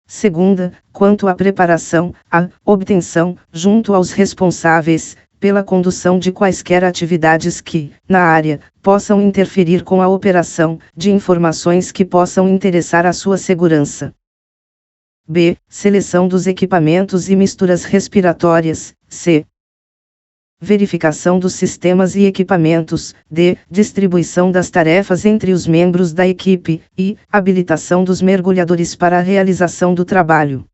Segunda, quanto à preparação, a. Obtenção, junto aos responsáveis, pela condução de quaisquer atividades que, na área, possam interferir com a operação, de informações que possam interessar a sua segurança. B. Seleção dos equipamentos e misturas respiratórias, c. Verificação dos sistemas e equipamentos, d. Distribuição das tarefas entre os membros da equipe, e. Habilitação dos mergulhadores para a realização do trabalho.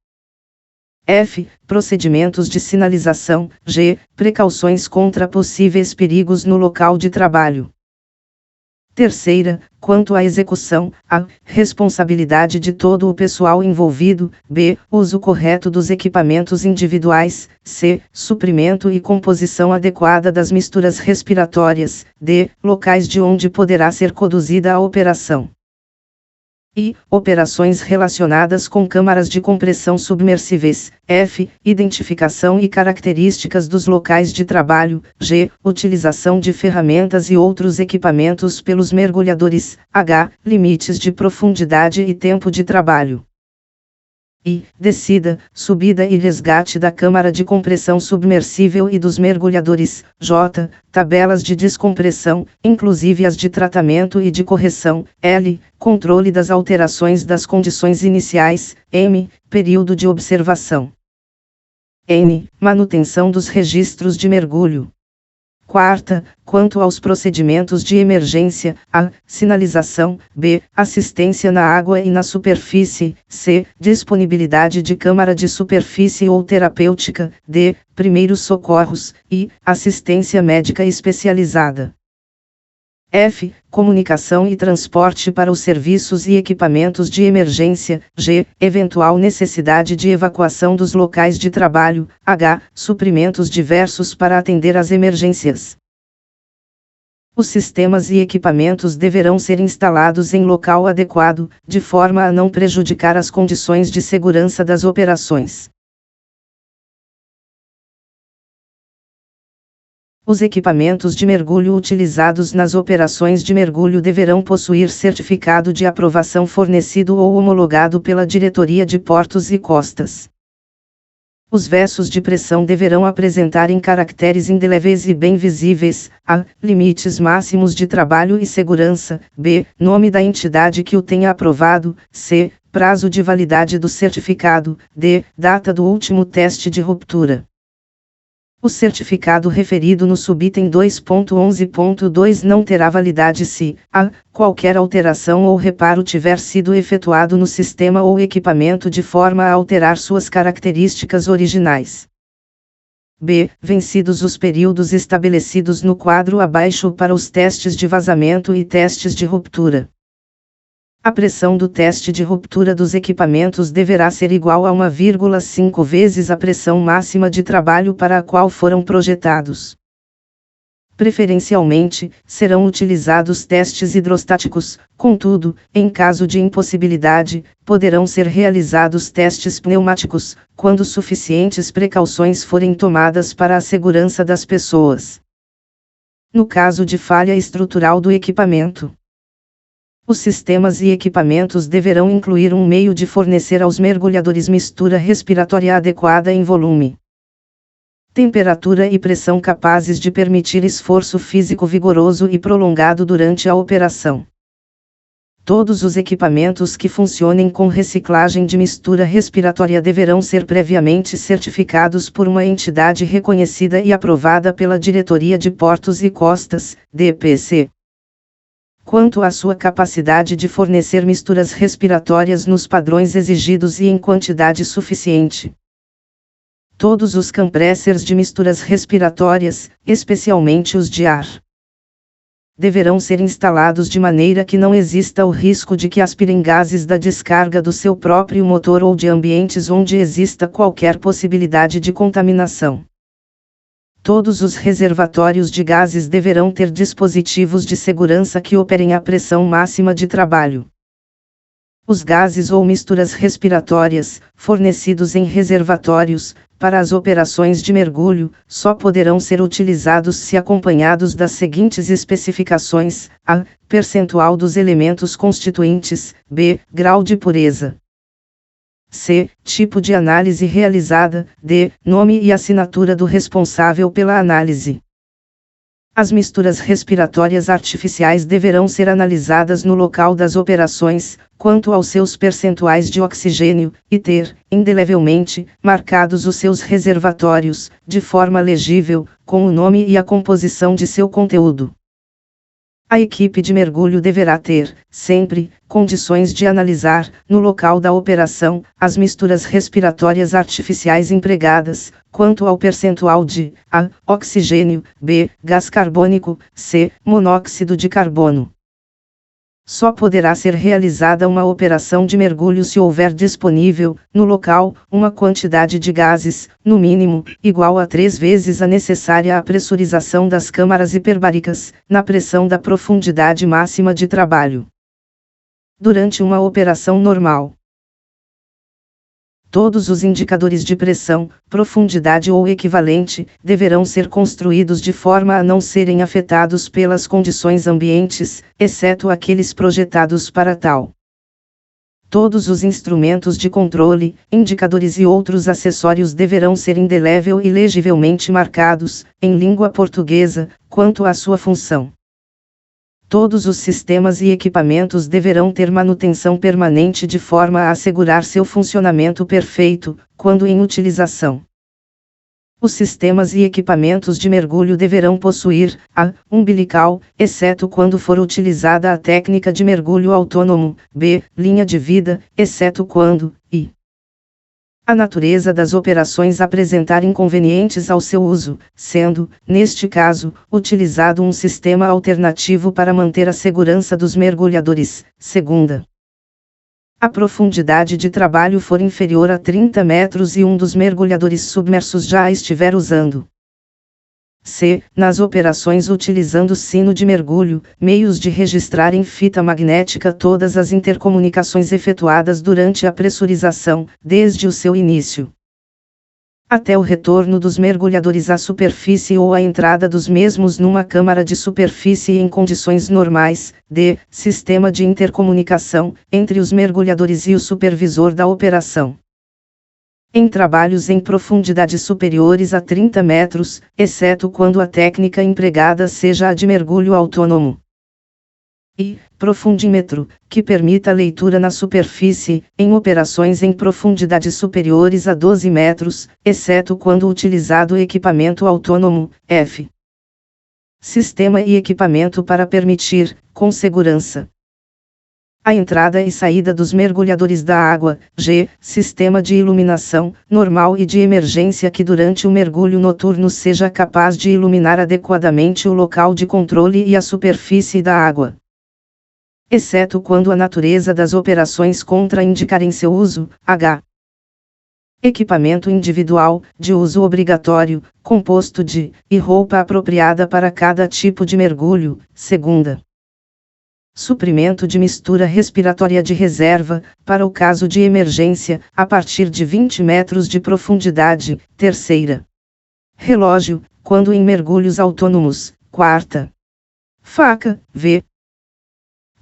F. Procedimentos de sinalização, g. Precauções contra possíveis perigos no local de trabalho. Terceira, quanto à execução, a. Responsabilidade de todo o pessoal envolvido, b. Uso correto dos equipamentos individuais, c. Suprimento e composição adequada das misturas respiratórias, d. Locais de onde poderá ser conduzida a operação. I. Operações relacionadas com câmaras de compressão submersíveis, f. Identificação e características dos locais de trabalho, g. Utilização de ferramentas e outros equipamentos pelos mergulhadores, h. Limites de profundidade e tempo de trabalho. I. Descida, subida e resgate da câmara de compressão submersível e dos mergulhadores, j. Tabelas de descompressão, inclusive as de tratamento e de correção, l. Controle das alterações das condições iniciais, m. Período de observação. N. Manutenção dos registros de mergulho. Quarta, quanto aos procedimentos de emergência, a. Sinalização, b. Assistência na água e na superfície, c. Disponibilidade de câmara de superfície ou terapêutica, d. Primeiros socorros, e. Assistência médica especializada. F. Comunicação e transporte para os serviços e equipamentos de emergência, g. Eventual necessidade de evacuação dos locais de trabalho, h. Suprimentos diversos para atender às emergências. Os sistemas e equipamentos deverão ser instalados em local adequado, de forma a não prejudicar as condições de segurança das operações. Os equipamentos de mergulho utilizados nas operações de mergulho deverão possuir certificado de aprovação fornecido ou homologado pela Diretoria de Portos e Costas. Os vessos de pressão deverão apresentar em caracteres indeléveis e bem visíveis, a. Limites máximos de trabalho e segurança, b. Nome da entidade que o tenha aprovado, c. Prazo de validade do certificado, d. Data do último teste de ruptura. O certificado referido no subitem 2.11.2 não terá validade se, a. Qualquer alteração ou reparo tiver sido efetuado no sistema ou equipamento de forma a alterar suas características originais. B. Vencidos os períodos estabelecidos no quadro abaixo para os testes de vazamento e testes de ruptura. A pressão do teste de ruptura dos equipamentos deverá ser igual a 1,5 vezes a pressão máxima de trabalho para a qual foram projetados. Preferencialmente, serão utilizados testes hidrostáticos, contudo, em caso de impossibilidade, poderão ser realizados testes pneumáticos, quando suficientes precauções forem tomadas para a segurança das pessoas. No caso de falha estrutural do equipamento, os sistemas e equipamentos deverão incluir um meio de fornecer aos mergulhadores mistura respiratória adequada em volume, temperatura e pressão capazes de permitir esforço físico vigoroso e prolongado durante a operação. Todos os equipamentos que funcionem com reciclagem de mistura respiratória deverão ser previamente certificados por uma entidade reconhecida e aprovada pela Diretoria de Portos e Costas, DPC. Quanto à sua capacidade de fornecer misturas respiratórias nos padrões exigidos e em quantidade suficiente. Todos os compressors de misturas respiratórias, especialmente os de ar, deverão ser instalados de maneira que não exista o risco de que aspirem gases da descarga do seu próprio motor ou de ambientes onde exista qualquer possibilidade de contaminação. Todos os reservatórios de gases deverão ter dispositivos de segurança que operem à pressão máxima de trabalho. Os gases ou misturas respiratórias, fornecidos em reservatórios, para as operações de mergulho, só poderão ser utilizados se acompanhados das seguintes especificações: a. Percentual dos elementos constituintes, b. Grau de pureza, c. Tipo de análise realizada, d. Nome e assinatura do responsável pela análise. As misturas respiratórias artificiais deverão ser analisadas no local das operações, quanto aos seus percentuais de oxigênio, e ter, indelevelmente, marcados os seus reservatórios, de forma legível, com o nome e a composição de seu conteúdo. A equipe de mergulho deverá ter, sempre, condições de analisar, no local da operação, as misturas respiratórias artificiais empregadas, quanto ao percentual de a. Oxigênio, b. Gás carbônico, c. Monóxido de carbono. Só poderá ser realizada uma operação de mergulho se houver disponível, no local, uma quantidade de gases, no mínimo, igual a 3 vezes a necessária à pressurização das câmaras hiperbáricas, na pressão da profundidade máxima de trabalho. Durante uma operação normal, todos os indicadores de pressão, profundidade ou equivalente, deverão ser construídos de forma a não serem afetados pelas condições ambientes, exceto aqueles projetados para tal. Todos os instrumentos de controle, indicadores e outros acessórios deverão ser indelével e legivelmente marcados, em língua portuguesa, quanto à sua função. Todos os sistemas e equipamentos deverão ter manutenção permanente de forma a assegurar seu funcionamento perfeito, quando em utilização. Os sistemas e equipamentos de mergulho deverão possuir a. Umbilical, exceto quando for utilizada a técnica de mergulho autônomo, b. Linha de vida, exceto quando, e a natureza das operações apresentar inconvenientes ao seu uso, sendo, neste caso, utilizado um sistema alternativo para manter a segurança dos mergulhadores. Segunda, a profundidade de trabalho for inferior a 30 metros e um dos mergulhadores submersos já a estiver usando. C. Nas operações utilizando sino de mergulho, meios de registrar em fita magnética todas as intercomunicações efetuadas durante a pressurização, desde o seu início até o retorno dos mergulhadores à superfície ou a entrada dos mesmos numa câmara de superfície em condições normais. D. Sistema de intercomunicação, entre os mergulhadores e o supervisor da operação. Em trabalhos em profundidades superiores a 30 metros, exceto quando a técnica empregada seja a de mergulho autônomo. E. Profundímetro, que permita a leitura na superfície, em operações em profundidades superiores a 12 metros, exceto quando utilizado equipamento autônomo. F. Sistema e equipamento para permitir, com segurança, a entrada e saída dos mergulhadores da água. G. Sistema de iluminação, normal e de emergência que durante o mergulho noturno seja capaz de iluminar adequadamente o local de controle e a superfície da água, exceto quando a natureza das operações contraindicarem seu uso. H. Equipamento individual, de uso obrigatório, composto de, e roupa apropriada para cada tipo de mergulho. Segunda, suprimento de mistura respiratória de reserva, para o caso de emergência, a partir de 20 metros de profundidade. Terceira, relógio, quando em mergulhos autônomos. Quarta, faca, v.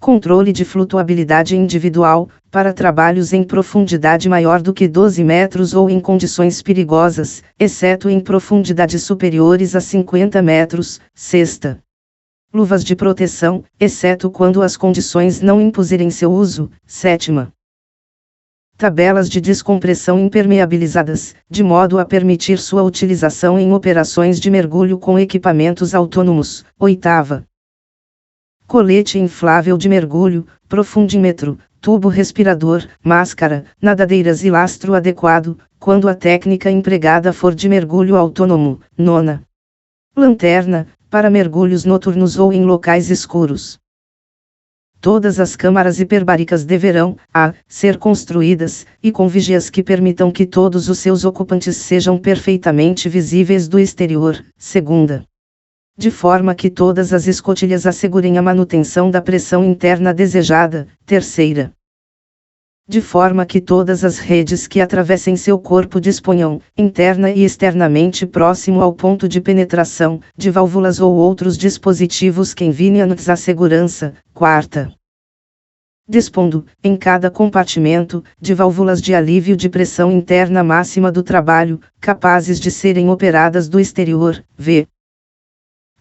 Controle de flutuabilidade individual, para trabalhos em profundidade maior do que 12 metros ou em condições perigosas, exceto em profundidades superiores a 50 metros. Sexta, Luvas de proteção, exceto quando as condições não impuserem seu uso. 7ª. Tabelas de descompressão impermeabilizadas, de modo a permitir sua utilização em operações de mergulho com equipamentos autônomos. 8ª. Colete inflável de mergulho, profundímetro, tubo respirador, máscara, nadadeiras e lastro adequado, quando a técnica empregada for de mergulho autônomo. 9ª. Lanterna, para mergulhos noturnos ou em locais escuros. Todas as câmaras hiperbáricas deverão, ser construídas, e com vigias que permitam que todos os seus ocupantes sejam perfeitamente visíveis do exterior. 2ª. De forma que todas as escotilhas assegurem a manutenção da pressão interna desejada. 3ª. De forma que todas as redes que atravessem seu corpo disponham, interna e externamente próximo ao ponto de penetração, de válvulas ou outros dispositivos que enviem a segurança. 4ª. Dispondo, em cada compartimento, de válvulas de alívio de pressão interna máxima do trabalho, capazes de serem operadas do exterior. V.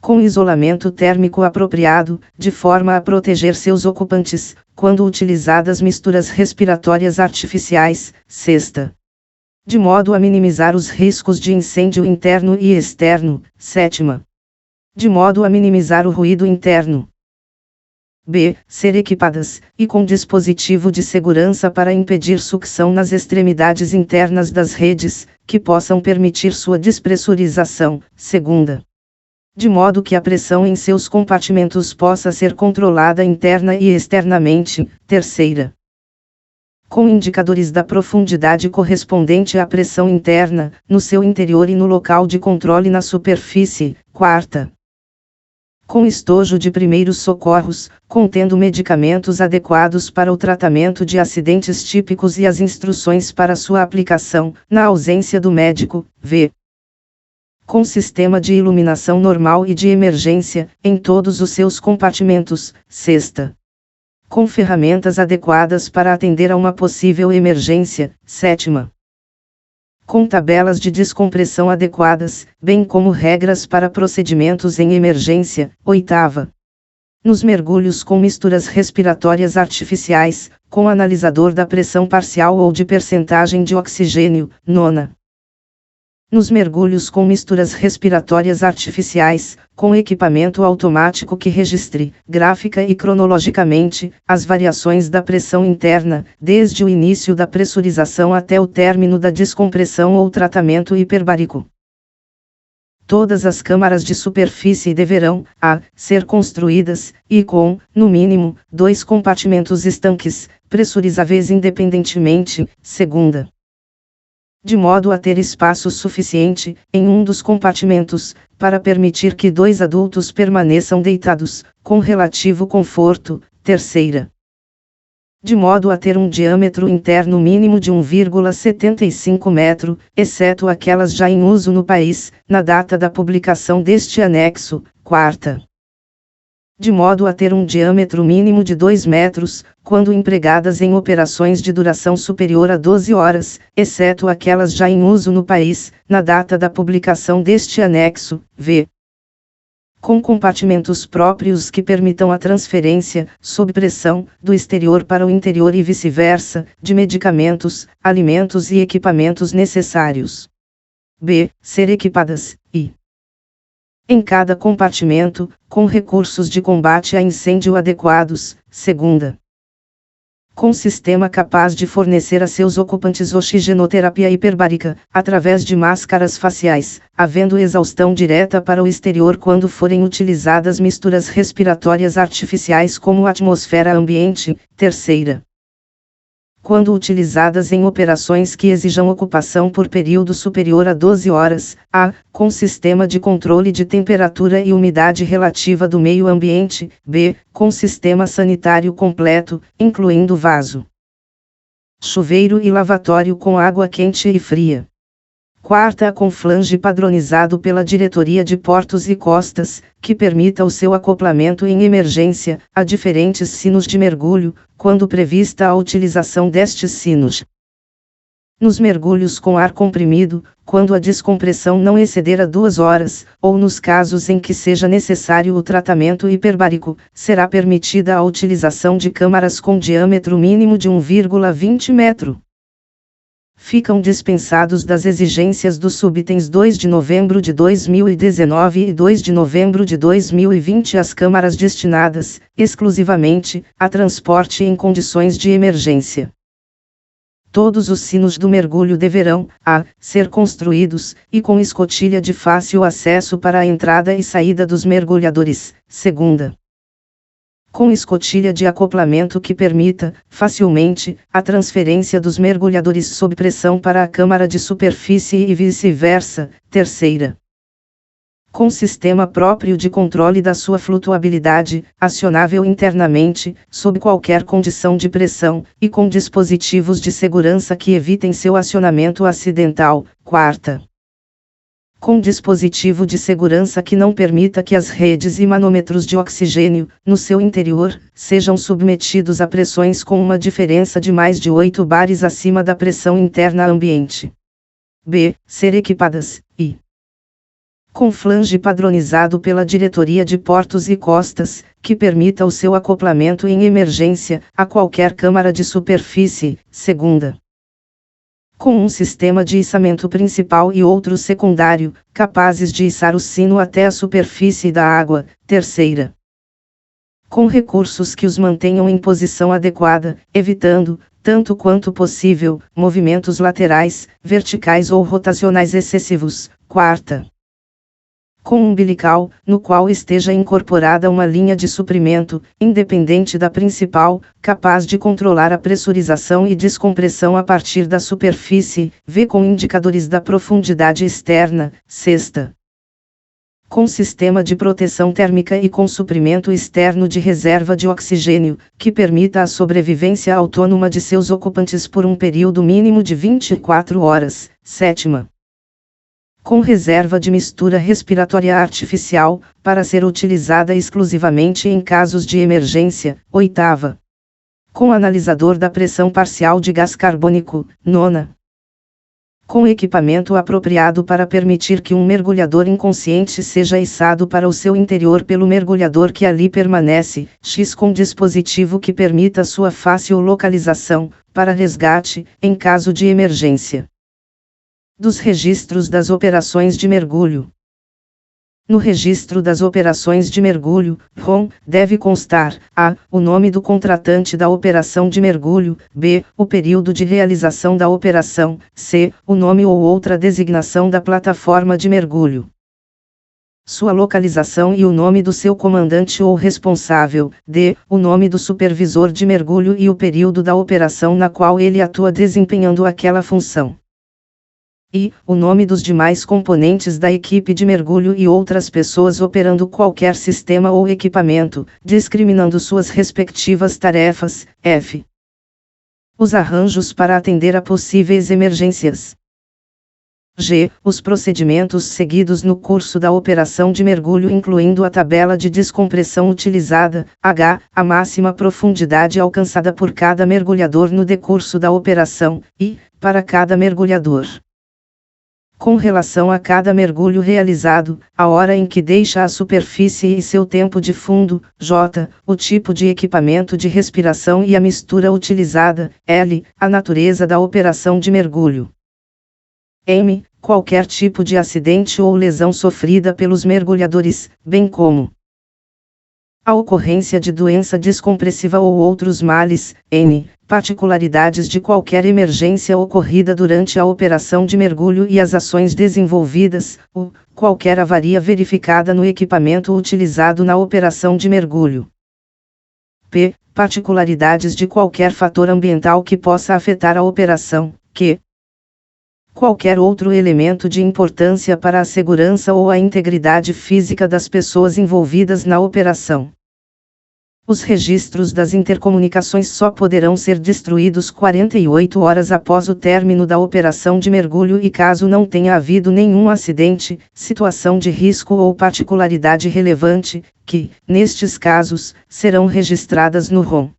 Com isolamento térmico apropriado, de forma a proteger seus ocupantes, quando utilizadas misturas respiratórias artificiais. 6ª. De modo a minimizar os riscos de incêndio interno e externo. 7ª. De modo a minimizar o ruído interno. B. Ser equipadas, e com dispositivo de segurança para impedir sucção nas extremidades internas das redes, que possam permitir sua despressurização. 2ª. De modo que a pressão em seus compartimentos possa ser controlada interna e externamente. 3ª. Com indicadores da profundidade correspondente à pressão interna, no seu interior e no local de controle na superfície. 4ª. Com estojo de primeiros socorros, contendo medicamentos adequados para o tratamento de acidentes típicos e as instruções para sua aplicação, na ausência do médico. V. Com sistema de iluminação normal e de emergência, em todos os seus compartimentos. 6ª. Com ferramentas adequadas para atender a uma possível emergência. 7ª. Com tabelas de descompressão adequadas, bem como regras para procedimentos em emergência. 8ª. Nos mergulhos com misturas respiratórias artificiais, com analisador da pressão parcial ou de percentagem de oxigênio. 9ª. Nos mergulhos com misturas respiratórias artificiais, com equipamento automático que registre, gráfica e cronologicamente, as variações da pressão interna, desde o início da pressurização até o término da descompressão ou tratamento hiperbárico. Todas as câmaras de superfície deverão, ser construídas, e com, no mínimo, 2 compartimentos estanques, pressurizáveis independentemente. 2ª. De modo a ter espaço suficiente, em um dos compartimentos, para permitir que 2 adultos permaneçam deitados, com relativo conforto. 3ª. De modo a ter um diâmetro interno mínimo de 1,75 metro, exceto aquelas já em uso no país, na data da publicação deste anexo. 4ª. De modo a ter um diâmetro mínimo de 2 metros, quando empregadas em operações de duração superior a 12 horas, exceto aquelas já em uso no país, na data da publicação deste anexo. V. Com compartimentos próprios que permitam a transferência, sob pressão, do exterior para o interior e vice-versa, de medicamentos, alimentos e equipamentos necessários. B. Ser equipadas, e em cada compartimento, com recursos de combate a incêndio adequados. 2ª. Com sistema capaz de fornecer a seus ocupantes oxigenoterapia hiperbárica, através de máscaras faciais, havendo exaustão direta para o exterior quando forem utilizadas misturas respiratórias artificiais como atmosfera ambiente. 3ª. Quando utilizadas em operações que exijam ocupação por período superior a 12 horas, com sistema de controle de temperatura e umidade relativa do meio ambiente. B. Com sistema sanitário completo, incluindo vaso, chuveiro e lavatório com água quente e fria. 4ª, com flange padronizado pela Diretoria de Portos e Costas, que permita o seu acoplamento em emergência, a diferentes sinos de mergulho, quando prevista a utilização destes sinos. Nos mergulhos com ar comprimido, quando a descompressão não exceder a 2 horas, ou nos casos em que seja necessário o tratamento hiperbárico, será permitida a utilização de câmaras com diâmetro mínimo de 1,20 metro. Ficam dispensados das exigências dos subitens 2 de novembro de 2019 e 2 de novembro de 2020 as câmaras destinadas, exclusivamente, a transporte em condições de emergência. Todos os sinos do mergulho deverão, ser construídos, e com escotilha de fácil acesso para a entrada e saída dos mergulhadores, segunda. Com escotilha de acoplamento que permita, facilmente, a transferência dos mergulhadores sob pressão para a câmara de superfície e vice-versa, terceira. Com sistema próprio de controle da sua flutuabilidade, acionável internamente, sob qualquer condição de pressão, e com dispositivos de segurança que evitem seu acionamento acidental, quarta. Com dispositivo de segurança que não permita que as redes e manômetros de oxigênio, no seu interior, sejam submetidos a pressões com uma diferença de mais de 8 bares acima da pressão interna ambiente. B. Ser equipadas, e com flange padronizado pela Diretoria de Portos e Costas, que permita o seu acoplamento em emergência, a qualquer câmara de superfície, segunda. Com um sistema de içamento principal e outro secundário, capazes de içar o sino até a superfície da água, terceira. Com recursos que os mantenham em posição adequada, evitando, tanto quanto possível, movimentos laterais, verticais ou rotacionais excessivos, quarta. Com um umbilical, no qual esteja incorporada uma linha de suprimento, independente da principal, capaz de controlar a pressurização e descompressão a partir da superfície, V com indicadores da profundidade externa, sexta. Com sistema de proteção térmica e com suprimento externo de reserva de oxigênio, que permita a sobrevivência autônoma de seus ocupantes por um período mínimo de 24 horas, sétima. Com reserva de mistura respiratória artificial, para ser utilizada exclusivamente em casos de emergência, oitava. Com analisador da pressão parcial de gás carbônico, nona. Com equipamento apropriado para permitir que um mergulhador inconsciente seja içado para o seu interior pelo mergulhador que ali permanece, X com dispositivo que permita sua fácil localização, para resgate, em caso de emergência. Dos registros das operações de mergulho. No registro das operações de mergulho, ROM, deve constar, a. O nome do contratante da operação de mergulho, b. O período de realização da operação, c. O nome ou outra designação da plataforma de mergulho. Sua localização e o nome do seu comandante ou responsável, d. O nome do supervisor de mergulho e o período da operação na qual ele atua desempenhando aquela função. E, o nome dos demais componentes da equipe de mergulho e outras pessoas operando qualquer sistema ou equipamento, discriminando suas respectivas tarefas, f. Os arranjos para atender a possíveis emergências. G. Os procedimentos seguidos no curso da operação de mergulho incluindo a tabela de descompressão utilizada, H. A máxima profundidade alcançada por cada mergulhador no decurso da operação, I. Para cada mergulhador. Com relação a cada mergulho realizado, a hora em que deixa a superfície e seu tempo de fundo, J, o tipo de equipamento de respiração e a mistura utilizada, L, a natureza da operação de mergulho. M, qualquer tipo de acidente ou lesão sofrida pelos mergulhadores, bem como a ocorrência de doença descompressiva ou outros males, N, particularidades de qualquer emergência ocorrida durante a operação de mergulho e as ações desenvolvidas, U, qualquer avaria verificada no equipamento utilizado na operação de mergulho. P, particularidades de qualquer fator ambiental que possa afetar a operação, Q. Qualquer outro elemento de importância para a segurança ou a integridade física das pessoas envolvidas na operação. Os registros das intercomunicações só poderão ser destruídos 48 horas após o término da operação de mergulho e caso não tenha havido nenhum acidente, situação de risco ou particularidade relevante, que, nestes casos, serão registradas no ROM.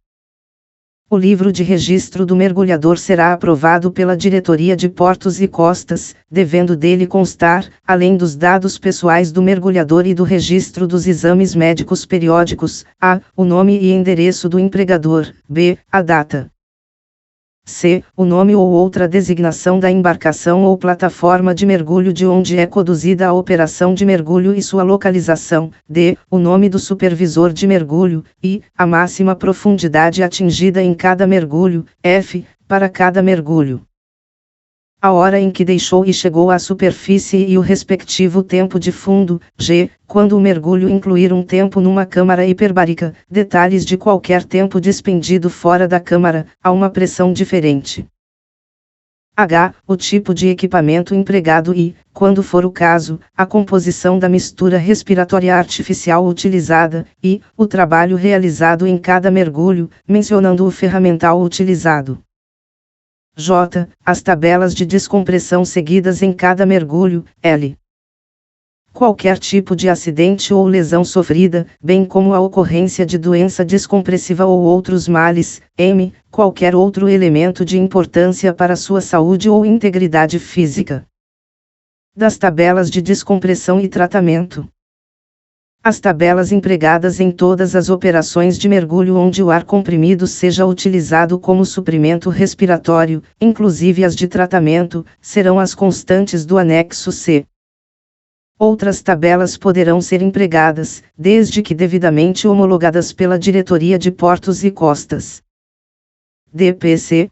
O livro de registro do mergulhador será aprovado pela Diretoria de Portos e Costas, devendo dele constar, além dos dados pessoais do mergulhador e do registro dos exames médicos periódicos, a. o nome e endereço do empregador, b. a data, c. o nome ou outra designação da embarcação ou plataforma de mergulho de onde é conduzida a operação de mergulho e sua localização, d. o nome do supervisor de mergulho, e. a máxima profundidade atingida em cada mergulho, f. para cada mergulho. A hora em que deixou e chegou à superfície e o respectivo tempo de fundo, g. quando o mergulho incluir um tempo numa câmara hiperbárica, detalhes de qualquer tempo despendido fora da câmara, a uma pressão diferente. H. o tipo de equipamento empregado e, quando for o caso, a composição da mistura respiratória artificial utilizada, e, o trabalho realizado em cada mergulho, mencionando o ferramental utilizado. J. as tabelas de descompressão seguidas em cada mergulho, L. qualquer tipo de acidente ou lesão sofrida, bem como a ocorrência de doença descompressiva ou outros males, M. qualquer outro elemento de importância para sua saúde ou integridade física. Das tabelas de descompressão e tratamento. As tabelas empregadas em todas as operações de mergulho onde o ar comprimido seja utilizado como suprimento respiratório, inclusive as de tratamento, serão as constantes do anexo C. Outras tabelas poderão ser empregadas, desde que devidamente homologadas pela Diretoria de Portos e Costas. DPC.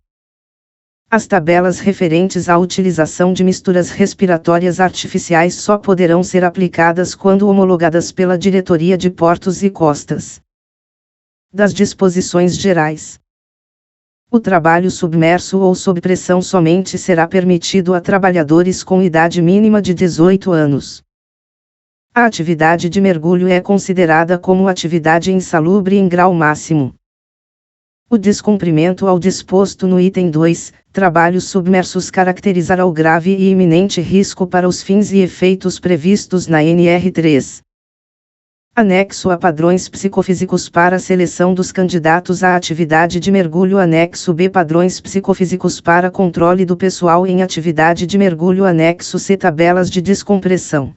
As tabelas referentes à utilização de misturas respiratórias artificiais só poderão ser aplicadas quando homologadas pela Diretoria de Portos e Costas. Das disposições gerais. O trabalho submerso ou sob pressão somente será permitido a trabalhadores com idade mínima de 18 anos. A atividade de mergulho é considerada como atividade insalubre em grau máximo. O descumprimento ao disposto no item 2, trabalhos submersos caracterizará o grave e iminente risco para os fins e efeitos previstos na NR3. Anexo a padrões psicofísicos para a seleção dos candidatos à atividade de mergulho. Anexo B. Padrões psicofísicos para controle do pessoal em atividade de mergulho. Anexo C. Tabelas de descompressão.